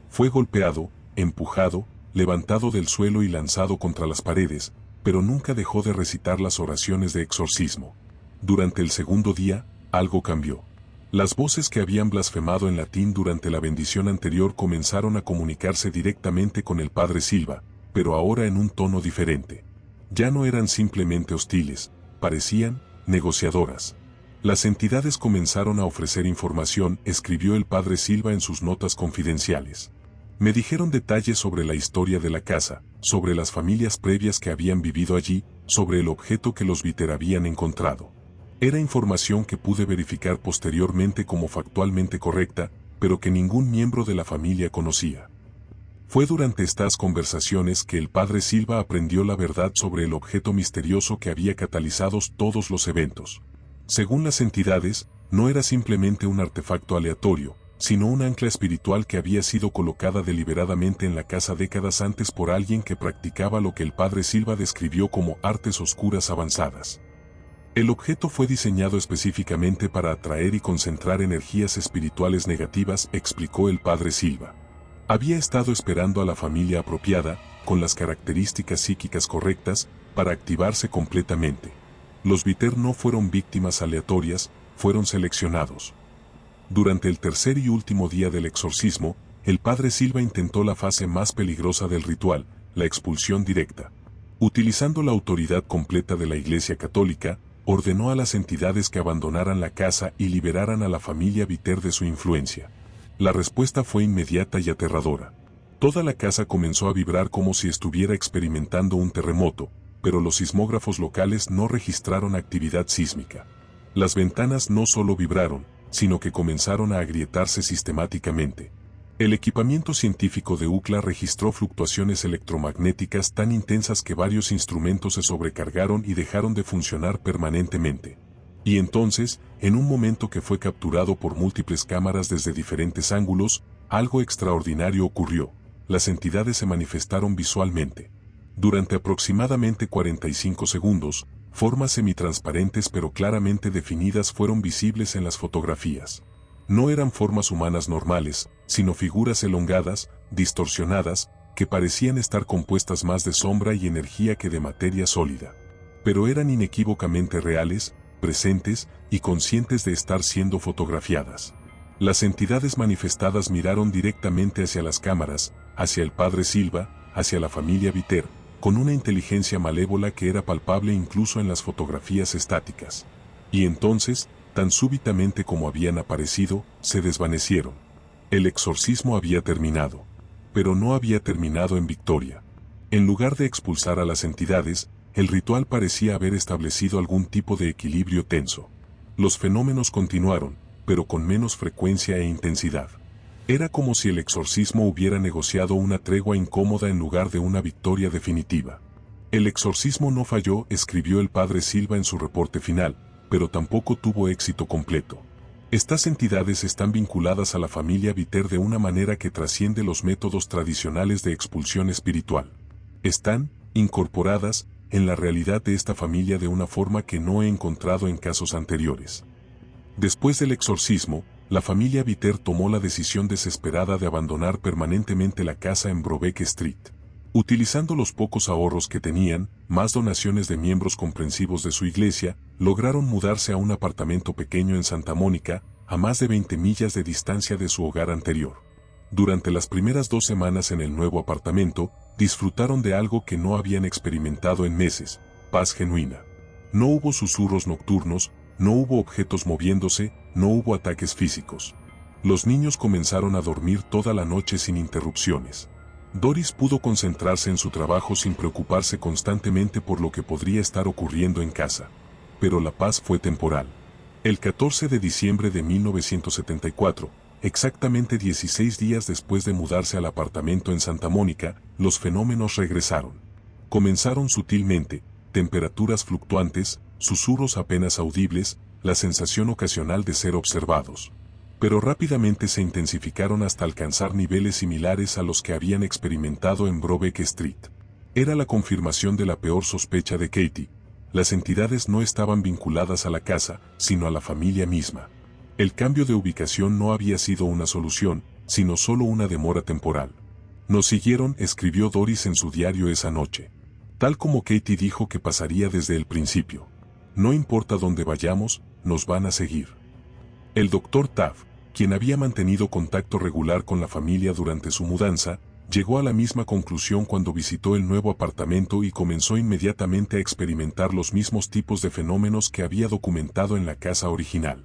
Fue golpeado, empujado, levantado del suelo y lanzado contra las paredes, pero nunca dejó de recitar las oraciones de exorcismo. Durante el segundo día, algo cambió. Las voces que habían blasfemado en latín durante la bendición anterior comenzaron a comunicarse directamente con el padre Silva, pero ahora en un tono diferente. Ya no eran simplemente hostiles, parecían negociadoras. Las entidades comenzaron a ofrecer información, escribió el padre Silva en sus notas confidenciales. Me dijeron detalles sobre la historia de la casa, sobre las familias previas que habían vivido allí, sobre el objeto que los Bitter habían encontrado. Era información que pude verificar posteriormente como factualmente correcta, pero que ningún miembro de la familia conocía. Fue durante estas conversaciones que el padre Silva aprendió la verdad sobre el objeto misterioso que había catalizado todos los eventos. Según las entidades, no era simplemente un artefacto aleatorio, sino un ancla espiritual que había sido colocada deliberadamente en la casa décadas antes por alguien que practicaba lo que el padre Silva describió como artes oscuras avanzadas. El objeto fue diseñado específicamente para atraer y concentrar energías espirituales negativas, explicó el padre Silva. Había estado esperando a la familia apropiada, con las características psíquicas correctas, para activarse completamente. Los Bitter no fueron víctimas aleatorias, fueron seleccionados. Durante el tercer y último día del exorcismo, el padre Silva intentó la fase más peligrosa del ritual, la expulsión directa. Utilizando la autoridad completa de la Iglesia Católica, ordenó a las entidades que abandonaran la casa y liberaran a la familia Bitter de su influencia. La respuesta fue inmediata y aterradora. Toda la casa comenzó a vibrar como si estuviera experimentando un terremoto, pero los sismógrafos locales no registraron actividad sísmica. Las ventanas no solo vibraron, sino que comenzaron a agrietarse sistemáticamente. El equipamiento científico de UCLA registró fluctuaciones electromagnéticas tan intensas que varios instrumentos se sobrecargaron y dejaron de funcionar permanentemente. Y entonces, en un momento que fue capturado por múltiples cámaras desde diferentes ángulos, algo extraordinario ocurrió. Las entidades se manifestaron visualmente. Durante aproximadamente 45 segundos, formas semitransparentes pero claramente definidas fueron visibles en las fotografías. No eran formas humanas normales, sino figuras elongadas, distorsionadas, que parecían estar compuestas más de sombra y energía que de materia sólida. Pero eran inequívocamente reales, presentes y conscientes de estar siendo fotografiadas. Las entidades manifestadas miraron directamente hacia las cámaras, hacia el padre Silva, hacia la familia Bitter, con una inteligencia malévola que era palpable incluso en las fotografías estáticas. Y entonces, tan súbitamente como habían aparecido, se desvanecieron. El exorcismo había terminado. Pero no había terminado en victoria. En lugar de expulsar a las entidades, el ritual parecía haber establecido algún tipo de equilibrio tenso. Los fenómenos continuaron, pero con menos frecuencia e intensidad. Era como si el exorcismo hubiera negociado una tregua incómoda en lugar de una victoria definitiva. El exorcismo no falló, escribió el padre Silva en su reporte final, pero tampoco tuvo éxito completo. Estas entidades están vinculadas a la familia Bitter de una manera que trasciende los métodos tradicionales de expulsión espiritual. Están incorporadas en la realidad de esta familia de una forma que no he encontrado en casos anteriores. Después del exorcismo, la familia Bitter tomó la decisión desesperada de abandonar permanentemente la casa en Brobeck Street. Utilizando los pocos ahorros que tenían, más donaciones de miembros comprensivos de su iglesia, lograron mudarse a un apartamento pequeño en Santa Mónica, a más de 20 millas de distancia de su hogar anterior. Durante las primeras 2 semanas en el nuevo apartamento, disfrutaron de algo que no habían experimentado en meses: paz genuina. No hubo susurros nocturnos, no hubo objetos moviéndose, no hubo ataques físicos. Los niños comenzaron a dormir toda la noche sin interrupciones. Doris pudo concentrarse en su trabajo sin preocuparse constantemente por lo que podría estar ocurriendo en casa. Pero la paz fue temporal. El 14 de diciembre de 1974, exactamente 16 días después de mudarse al apartamento en Santa Mónica, los fenómenos regresaron. Comenzaron sutilmente: temperaturas fluctuantes, susurros apenas audibles, la sensación ocasional de ser observados. Pero rápidamente se intensificaron hasta alcanzar niveles similares a los que habían experimentado en Brobeck Street. Era la confirmación de la peor sospecha de Katie. Las entidades no estaban vinculadas a la casa, sino a la familia misma. El cambio de ubicación no había sido una solución, sino solo una demora temporal. Nos siguieron, escribió Doris en su diario esa noche. Tal como Katie dijo que pasaría desde el principio. No importa dónde vayamos, nos van a seguir. El Dr. Taft, quien había mantenido contacto regular con la familia durante su mudanza, llegó a la misma conclusión cuando visitó el nuevo apartamento y comenzó inmediatamente a experimentar los mismos tipos de fenómenos que había documentado en la casa original.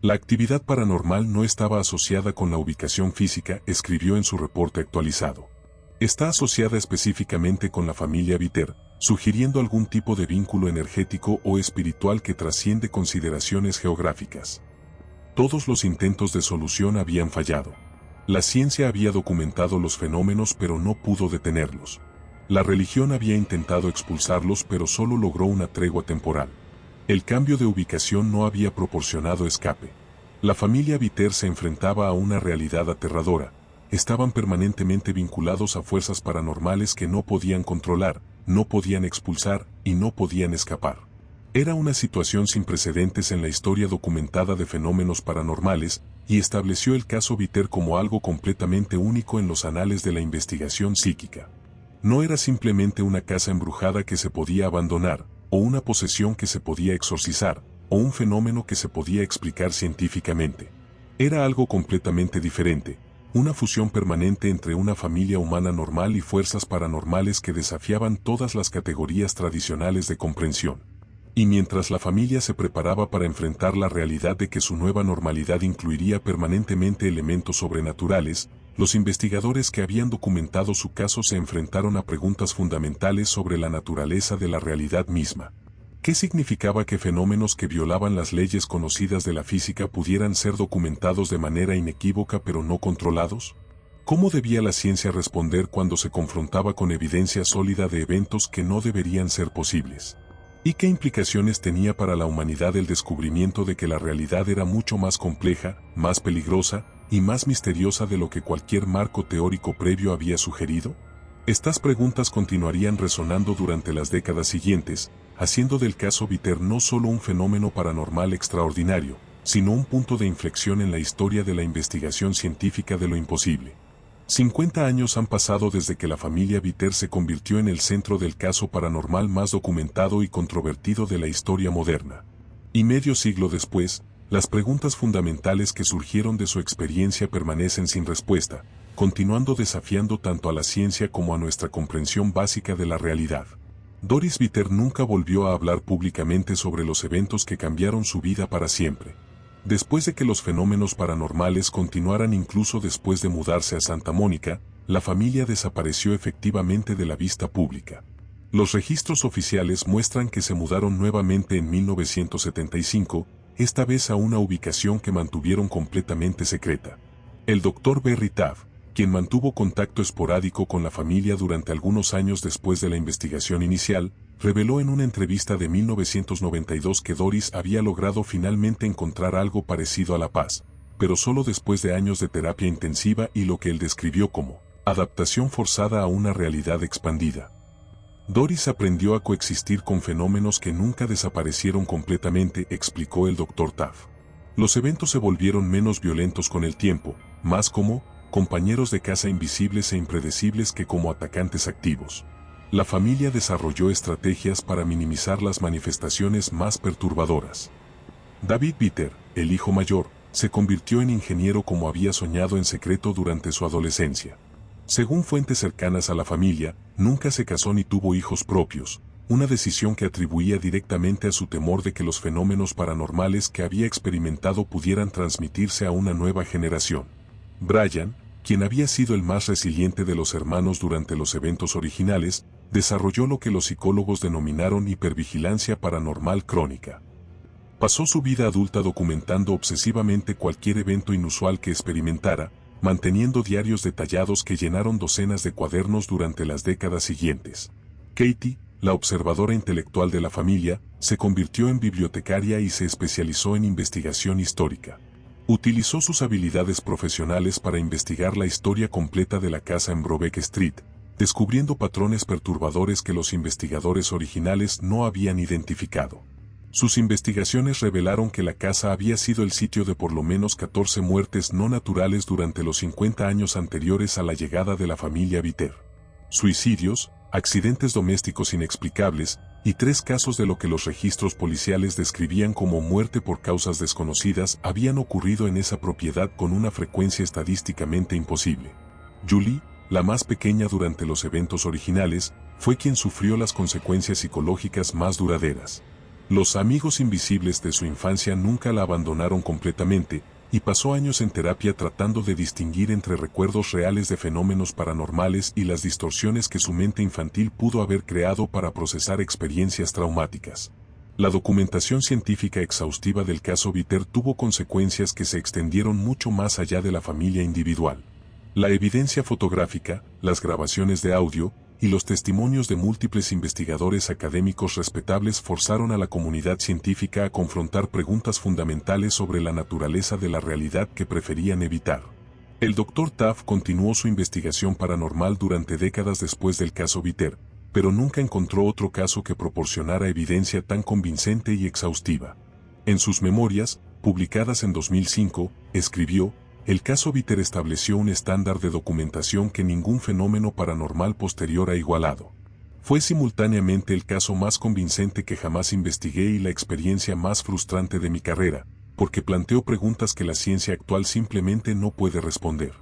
La actividad paranormal no estaba asociada con la ubicación física, escribió en su reporte actualizado. Está asociada específicamente con la familia Viter, sugiriendo algún tipo de vínculo energético o espiritual que trasciende consideraciones geográficas. Todos los intentos de solución habían fallado. La ciencia había documentado los fenómenos pero no pudo detenerlos. La religión había intentado expulsarlos pero solo logró una tregua temporal. El cambio de ubicación no había proporcionado escape. La familia Viter se enfrentaba a una realidad aterradora. Estaban permanentemente vinculados a fuerzas paranormales que no podían controlar, no podían expulsar y no podían escapar. Era una situación sin precedentes en la historia documentada de fenómenos paranormales y estableció el caso Viter como algo completamente único en los anales de la investigación psíquica. No era simplemente una casa embrujada que se podía abandonar, o una posesión que se podía exorcizar, o un fenómeno que se podía explicar científicamente. Era algo completamente diferente, una fusión permanente entre una familia humana normal y fuerzas paranormales que desafiaban todas las categorías tradicionales de comprensión. Y mientras la familia se preparaba para enfrentar la realidad de que su nueva normalidad incluiría permanentemente elementos sobrenaturales, los investigadores que habían documentado su caso se enfrentaron a preguntas fundamentales sobre la naturaleza de la realidad misma. ¿Qué significaba que fenómenos que violaban las leyes conocidas de la física pudieran ser documentados de manera inequívoca pero no controlados? ¿Cómo debía la ciencia responder cuando se confrontaba con evidencia sólida de eventos que no deberían ser posibles? ¿Y qué implicaciones tenía para la humanidad el descubrimiento de que la realidad era mucho más compleja, más peligrosa y más misteriosa de lo que cualquier marco teórico previo había sugerido? Estas preguntas continuarían resonando durante las décadas siguientes, haciendo del caso Viter no solo un fenómeno paranormal extraordinario, sino un punto de inflexión en la historia de la investigación científica de lo imposible. 50 años han pasado desde que la familia Viter se convirtió en el centro del caso paranormal más documentado y controvertido de la historia moderna. Y medio siglo después, las preguntas fundamentales que surgieron de su experiencia permanecen sin respuesta, continuando desafiando tanto a la ciencia como a nuestra comprensión básica de la realidad. Doris Viter nunca volvió a hablar públicamente sobre los eventos que cambiaron su vida para siempre. Después de que los fenómenos paranormales continuaran incluso después de mudarse a Santa Mónica, la familia desapareció efectivamente de la vista pública. Los registros oficiales muestran que se mudaron nuevamente en 1975, esta vez a una ubicación que mantuvieron completamente secreta. El Dr. Barry Taff, quien mantuvo contacto esporádico con la familia durante algunos años después de la investigación inicial, reveló en una entrevista de 1992 que Doris había logrado finalmente encontrar algo parecido a la paz, pero solo después de años de terapia intensiva y lo que él describió como adaptación forzada a una realidad expandida. Doris aprendió a coexistir con fenómenos que nunca desaparecieron completamente, explicó el Dr. Taff. Los eventos se volvieron menos violentos con el tiempo, más como compañeros de casa invisibles e impredecibles que como atacantes activos. La familia desarrolló estrategias para minimizar las manifestaciones más perturbadoras. David Viter, el hijo mayor, se convirtió en ingeniero como había soñado en secreto durante su adolescencia. Según fuentes cercanas a la familia, nunca se casó ni tuvo hijos propios, una decisión que atribuía directamente a su temor de que los fenómenos paranormales que había experimentado pudieran transmitirse a una nueva generación. Brian, quien había sido el más resiliente de los hermanos durante los eventos originales, desarrolló lo que los psicólogos denominaron hipervigilancia paranormal crónica. Pasó su vida adulta documentando obsesivamente cualquier evento inusual que experimentara, manteniendo diarios detallados que llenaron docenas de cuadernos durante las décadas siguientes. Katie, la observadora intelectual de la familia, se convirtió en bibliotecaria y se especializó en investigación histórica. Utilizó sus habilidades profesionales para investigar la historia completa de la casa en Brobeck Street, descubriendo patrones perturbadores que los investigadores originales no habían identificado. Sus investigaciones revelaron que la casa había sido el sitio de por lo menos 14 muertes no naturales durante los 50 años anteriores a la llegada de la familia Viter. Suicidios, accidentes domésticos inexplicables, y 3 casos de lo que los registros policiales describían como muerte por causas desconocidas habían ocurrido en esa propiedad con una frecuencia estadísticamente imposible. Julie, la más pequeña durante los eventos originales, fue quien sufrió las consecuencias psicológicas más duraderas. Los amigos invisibles de su infancia nunca la abandonaron completamente, y pasó años en terapia tratando de distinguir entre recuerdos reales de fenómenos paranormales y las distorsiones que su mente infantil pudo haber creado para procesar experiencias traumáticas. La documentación científica exhaustiva del caso Viter tuvo consecuencias que se extendieron mucho más allá de la familia individual. La evidencia fotográfica, las grabaciones de audio, y los testimonios de múltiples investigadores académicos respetables forzaron a la comunidad científica a confrontar preguntas fundamentales sobre la naturaleza de la realidad que preferían evitar. El Dr. Taft continuó su investigación paranormal durante décadas después del caso Viter, pero nunca encontró otro caso que proporcionara evidencia tan convincente y exhaustiva. En sus memorias, publicadas en 2005, escribió: "El caso Viter estableció un estándar de documentación que ningún fenómeno paranormal posterior ha igualado. Fue simultáneamente el caso más convincente que jamás investigué y la experiencia más frustrante de mi carrera, porque planteó preguntas que la ciencia actual simplemente no puede responder".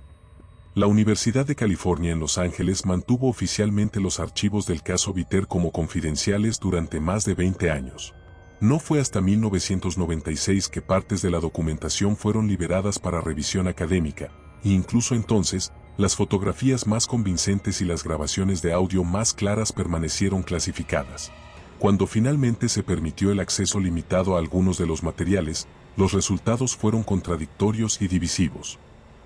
La Universidad de California en Los Ángeles mantuvo oficialmente los archivos del caso Viter como confidenciales durante más de 20 años. No fue hasta 1996 que partes de la documentación fueron liberadas para revisión académica, e incluso entonces, las fotografías más convincentes y las grabaciones de audio más claras permanecieron clasificadas. Cuando finalmente se permitió el acceso limitado a algunos de los materiales, los resultados fueron contradictorios y divisivos.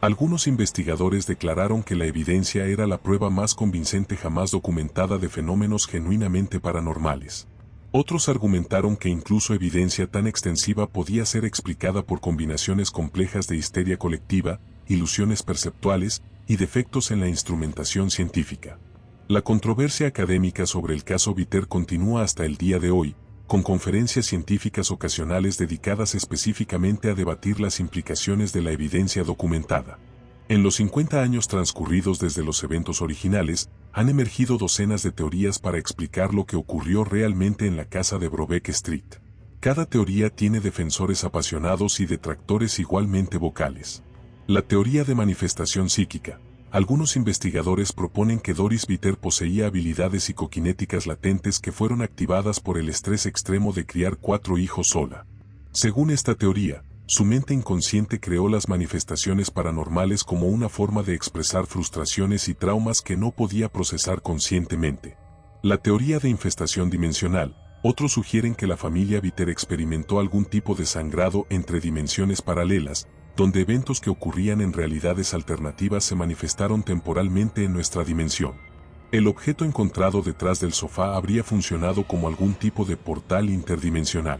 Algunos investigadores declararon que la evidencia era la prueba más convincente jamás documentada de fenómenos genuinamente paranormales. Otros argumentaron que incluso evidencia tan extensiva podía ser explicada por combinaciones complejas de histeria colectiva, ilusiones perceptuales y defectos en la instrumentación científica. La controversia académica sobre el caso Viter continúa hasta el día de hoy, con conferencias científicas ocasionales dedicadas específicamente a debatir las implicaciones de la evidencia documentada. En los 50 años transcurridos desde los eventos originales, han emergido docenas de teorías para explicar lo que ocurrió realmente en la casa de Brobeck Street. Cada teoría tiene defensores apasionados y detractores igualmente vocales. La teoría de manifestación psíquica. Algunos investigadores proponen que Doris Viter poseía habilidades psicoquinéticas latentes que fueron activadas por el estrés extremo de criar 4 hijos sola. Según esta teoría, su mente inconsciente creó las manifestaciones paranormales como una forma de expresar frustraciones y traumas que no podía procesar conscientemente. La teoría de infestación dimensional. Otros sugieren que la familia Viter experimentó algún tipo de sangrado entre dimensiones paralelas, donde eventos que ocurrían en realidades alternativas se manifestaron temporalmente en nuestra dimensión. El objeto encontrado detrás del sofá habría funcionado como algún tipo de portal interdimensional.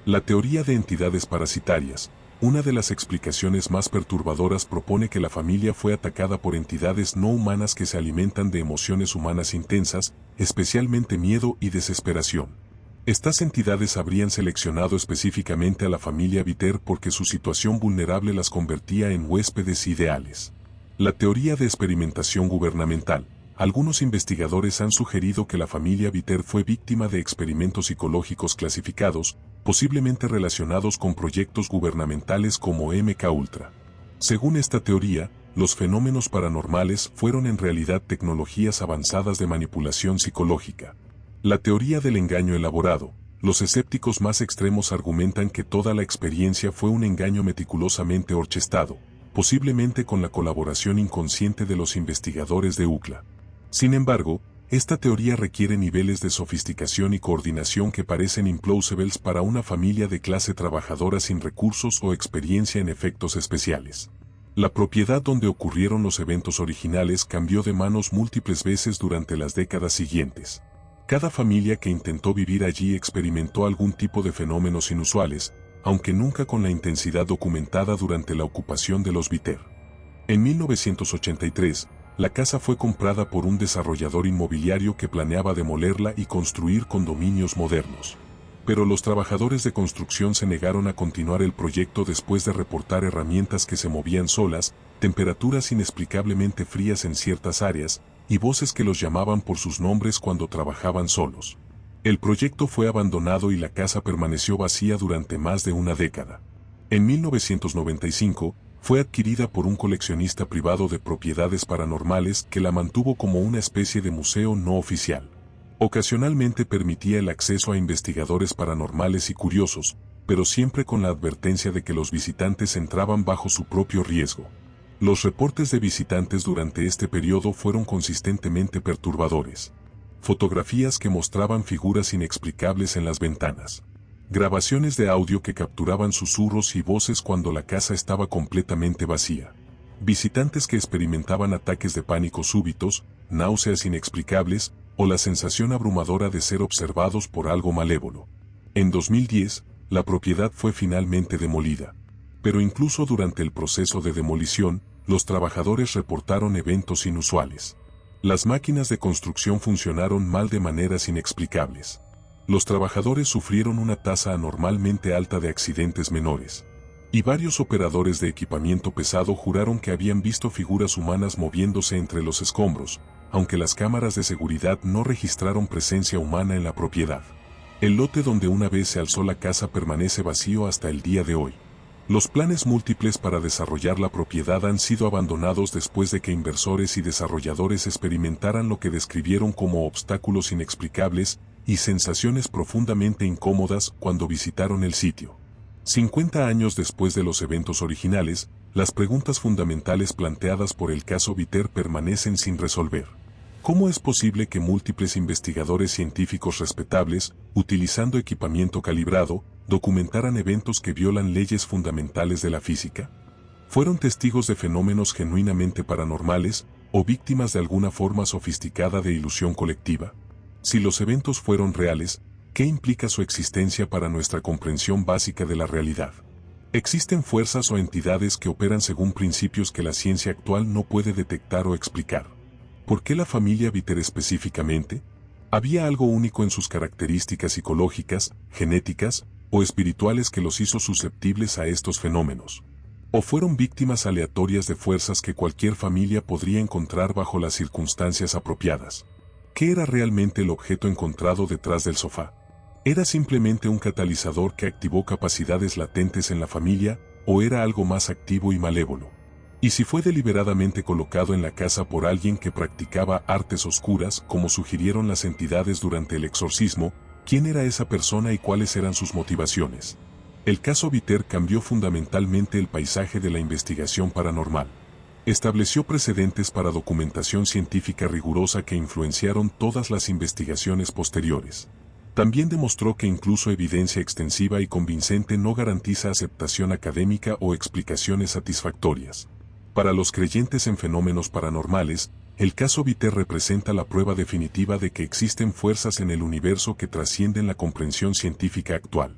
La teoría de entidades parasitarias. Una de las explicaciones más perturbadoras propone que la familia fue atacada por entidades no humanas que se alimentan de emociones humanas intensas, especialmente miedo y desesperación. Estas entidades habrían seleccionado específicamente a la familia Viter porque su situación vulnerable las convertía en huéspedes ideales. La teoría de experimentación gubernamental. Algunos investigadores han sugerido que la familia Viter fue víctima de experimentos psicológicos clasificados, posiblemente relacionados con proyectos gubernamentales como MKUltra. Según esta teoría, los fenómenos paranormales fueron en realidad tecnologías avanzadas de manipulación psicológica. La teoría del engaño elaborado. Los escépticos más extremos argumentan que toda la experiencia fue un engaño meticulosamente orquestado, posiblemente con la colaboración inconsciente de los investigadores de UCLA. Sin embargo, esta teoría requiere niveles de sofisticación y coordinación que parecen implausibles para una familia de clase trabajadora sin recursos o experiencia en efectos especiales. La propiedad donde ocurrieron los eventos originales cambió de manos múltiples veces durante las décadas siguientes. Cada familia que intentó vivir allí experimentó algún tipo de fenómenos inusuales, aunque nunca con la intensidad documentada durante la ocupación de los Viter. En 1983, la casa fue comprada por un desarrollador inmobiliario que planeaba demolerla y construir condominios modernos. Pero los trabajadores de construcción se negaron a continuar el proyecto después de reportar herramientas que se movían solas, temperaturas inexplicablemente frías en ciertas áreas, y voces que los llamaban por sus nombres cuando trabajaban solos. El proyecto fue abandonado y la casa permaneció vacía durante más de una década. En 1995, fue adquirida por un coleccionista privado de propiedades paranormales que la mantuvo como una especie de museo no oficial. Ocasionalmente permitía el acceso a investigadores paranormales y curiosos, pero siempre con la advertencia de que los visitantes entraban bajo su propio riesgo. Los reportes de visitantes durante este periodo fueron consistentemente perturbadores. Fotografías que mostraban figuras inexplicables en las ventanas. Grabaciones de audio que capturaban susurros y voces cuando la casa estaba completamente vacía. Visitantes que experimentaban ataques de pánico súbitos, náuseas inexplicables, o la sensación abrumadora de ser observados por algo malévolo. En 2010, la propiedad fue finalmente demolida. Pero incluso durante el proceso de demolición, los trabajadores reportaron eventos inusuales. Las máquinas de construcción funcionaron mal de maneras inexplicables. Los trabajadores sufrieron una tasa anormalmente alta de accidentes menores. Y varios operadores de equipamiento pesado juraron que habían visto figuras humanas moviéndose entre los escombros, aunque las cámaras de seguridad no registraron presencia humana en la propiedad. El lote donde una vez se alzó la casa permanece vacío hasta el día de hoy. Los planes múltiples para desarrollar la propiedad han sido abandonados después de que inversores y desarrolladores experimentaran lo que describieron como obstáculos inexplicables y sensaciones profundamente incómodas cuando visitaron el sitio. 50 años después de los eventos originales, las preguntas fundamentales planteadas por el caso Viter permanecen sin resolver. ¿Cómo es posible que múltiples investigadores científicos respetables, utilizando equipamiento calibrado, documentaran eventos que violan leyes fundamentales de la física? ¿Fueron testigos de fenómenos genuinamente paranormales o víctimas de alguna forma sofisticada de ilusión colectiva? Si los eventos fueron reales, ¿qué implica su existencia para nuestra comprensión básica de la realidad? ¿Existen fuerzas o entidades que operan según principios que la ciencia actual no puede detectar o explicar? ¿Por qué la familia Viter específicamente? ¿Había algo único en sus características psicológicas, genéticas o espirituales que los hizo susceptibles a estos fenómenos? ¿O fueron víctimas aleatorias de fuerzas que cualquier familia podría encontrar bajo las circunstancias apropiadas? ¿Qué era realmente el objeto encontrado detrás del sofá? ¿Era simplemente un catalizador que activó capacidades latentes en la familia, o era algo más activo y malévolo? Y si fue deliberadamente colocado en la casa por alguien que practicaba artes oscuras, como sugirieron las entidades durante el exorcismo, ¿quién era esa persona y cuáles eran sus motivaciones? El caso Viter cambió fundamentalmente el paisaje de la investigación paranormal. Estableció precedentes para documentación científica rigurosa que influenciaron todas las investigaciones posteriores. También demostró que incluso evidencia extensiva y convincente no garantiza aceptación académica o explicaciones satisfactorias. Para los creyentes en fenómenos paranormales, el caso Viter representa la prueba definitiva de que existen fuerzas en el universo que trascienden la comprensión científica actual.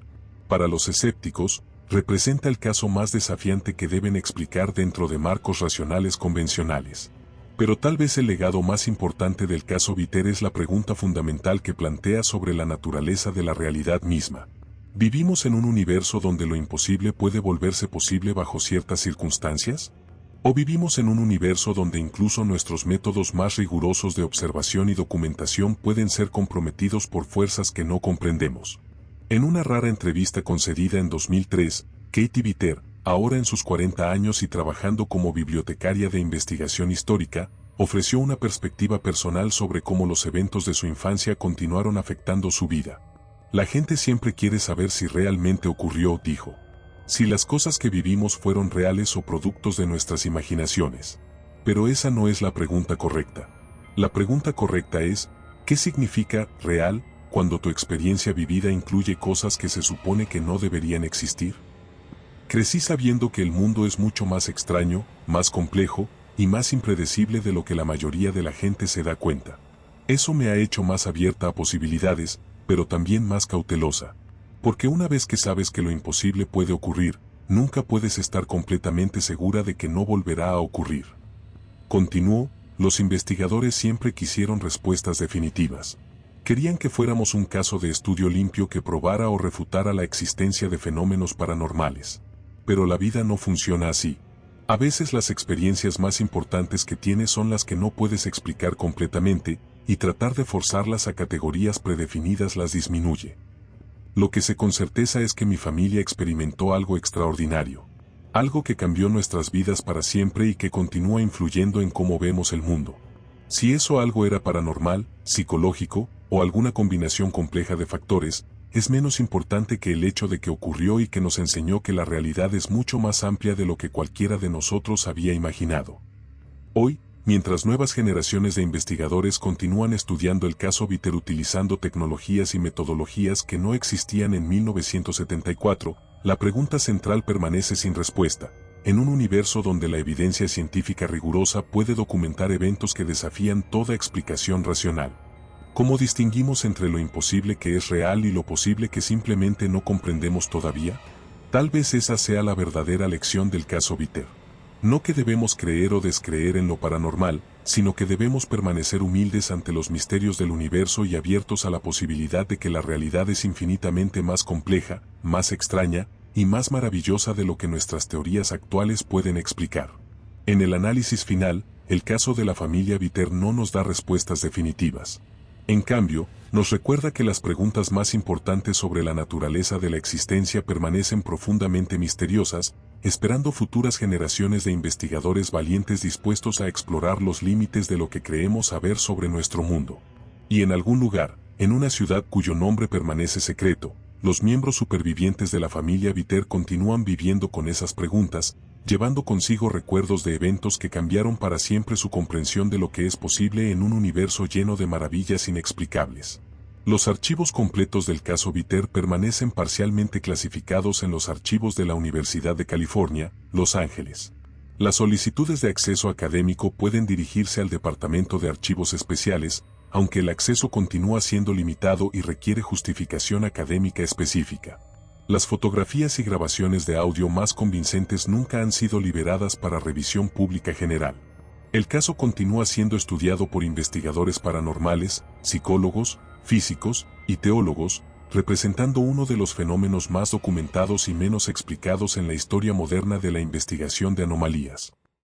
Para los escépticos, representa el caso más desafiante que deben explicar dentro de marcos racionales convencionales. Pero tal vez el legado más importante del caso Viter es la pregunta fundamental que plantea sobre la naturaleza de la realidad misma. ¿Vivimos en un universo donde lo imposible puede volverse posible bajo ciertas circunstancias? ¿O vivimos en un universo donde incluso nuestros métodos más rigurosos de observación y documentación pueden ser comprometidos por fuerzas que no comprendemos? En una rara entrevista concedida en 2003, Katie Viter, ahora en sus 40 años y trabajando como bibliotecaria de investigación histórica, ofreció una perspectiva personal sobre cómo los eventos de su infancia continuaron afectando su vida. La gente siempre quiere saber si realmente ocurrió, dijo. Si las cosas que vivimos fueron reales o productos de nuestras imaginaciones. Pero esa no es la pregunta correcta. La pregunta correcta es, ¿qué significa real cuando tu experiencia vivida incluye cosas que se supone que no deberían existir? Crecí sabiendo que el mundo es mucho más extraño, más complejo y más impredecible de lo que la mayoría de la gente se da cuenta. Eso me ha hecho más abierta a posibilidades, pero también más cautelosa. Porque una vez que sabes que lo imposible puede ocurrir, nunca puedes estar completamente segura de que no volverá a ocurrir. Continuó, los investigadores siempre quisieron respuestas definitivas. Querían que fuéramos un caso de estudio limpio que probara o refutara la existencia de fenómenos paranormales. Pero la vida no funciona así. A veces las experiencias más importantes que tienes son las que no puedes explicar completamente, y tratar de forzarlas a categorías predefinidas las disminuye. Lo que sé con certeza es que mi familia experimentó algo extraordinario. Algo que cambió nuestras vidas para siempre y que continúa influyendo en cómo vemos el mundo. Si eso algo era paranormal, psicológico, o alguna combinación compleja de factores, es menos importante que el hecho de que ocurrió y que nos enseñó que la realidad es mucho más amplia de lo que cualquiera de nosotros había imaginado. Hoy, mientras nuevas generaciones de investigadores continúan estudiando el caso Viter utilizando tecnologías y metodologías que no existían en 1974, la pregunta central permanece sin respuesta. En un universo donde la evidencia científica rigurosa puede documentar eventos que desafían toda explicación racional, ¿cómo distinguimos entre lo imposible que es real y lo posible que simplemente no comprendemos todavía? Tal vez esa sea la verdadera lección del caso Viter. No que debemos creer o descreer en lo paranormal, sino que debemos permanecer humildes ante los misterios del universo y abiertos a la posibilidad de que la realidad es infinitamente más compleja, más extraña y más maravillosa de lo que nuestras teorías actuales pueden explicar. En el análisis final, el caso de la familia Viter no nos da respuestas definitivas. En cambio, nos recuerda que las preguntas más importantes sobre la naturaleza de la existencia permanecen profundamente misteriosas, esperando futuras generaciones de investigadores valientes dispuestos a explorar los límites de lo que creemos saber sobre nuestro mundo. Y en algún lugar, en una ciudad cuyo nombre permanece secreto, los miembros supervivientes de la familia Viter continúan viviendo con esas preguntas, llevando consigo recuerdos de eventos que cambiaron para siempre su comprensión de lo que es posible en un universo lleno de maravillas inexplicables. Los archivos completos del caso Viter permanecen parcialmente clasificados en los archivos de la Universidad de California, Los Ángeles. Las solicitudes de acceso académico pueden dirigirse al Departamento de Archivos Especiales, aunque el acceso continúa siendo limitado y requiere justificación académica específica. Las fotografías y grabaciones de audio más convincentes nunca han sido liberadas para revisión pública general. El caso continúa siendo estudiado por investigadores paranormales, psicólogos, físicos y teólogos, representando uno de los fenómenos más documentados y menos explicados en la historia moderna de la investigación de anomalías.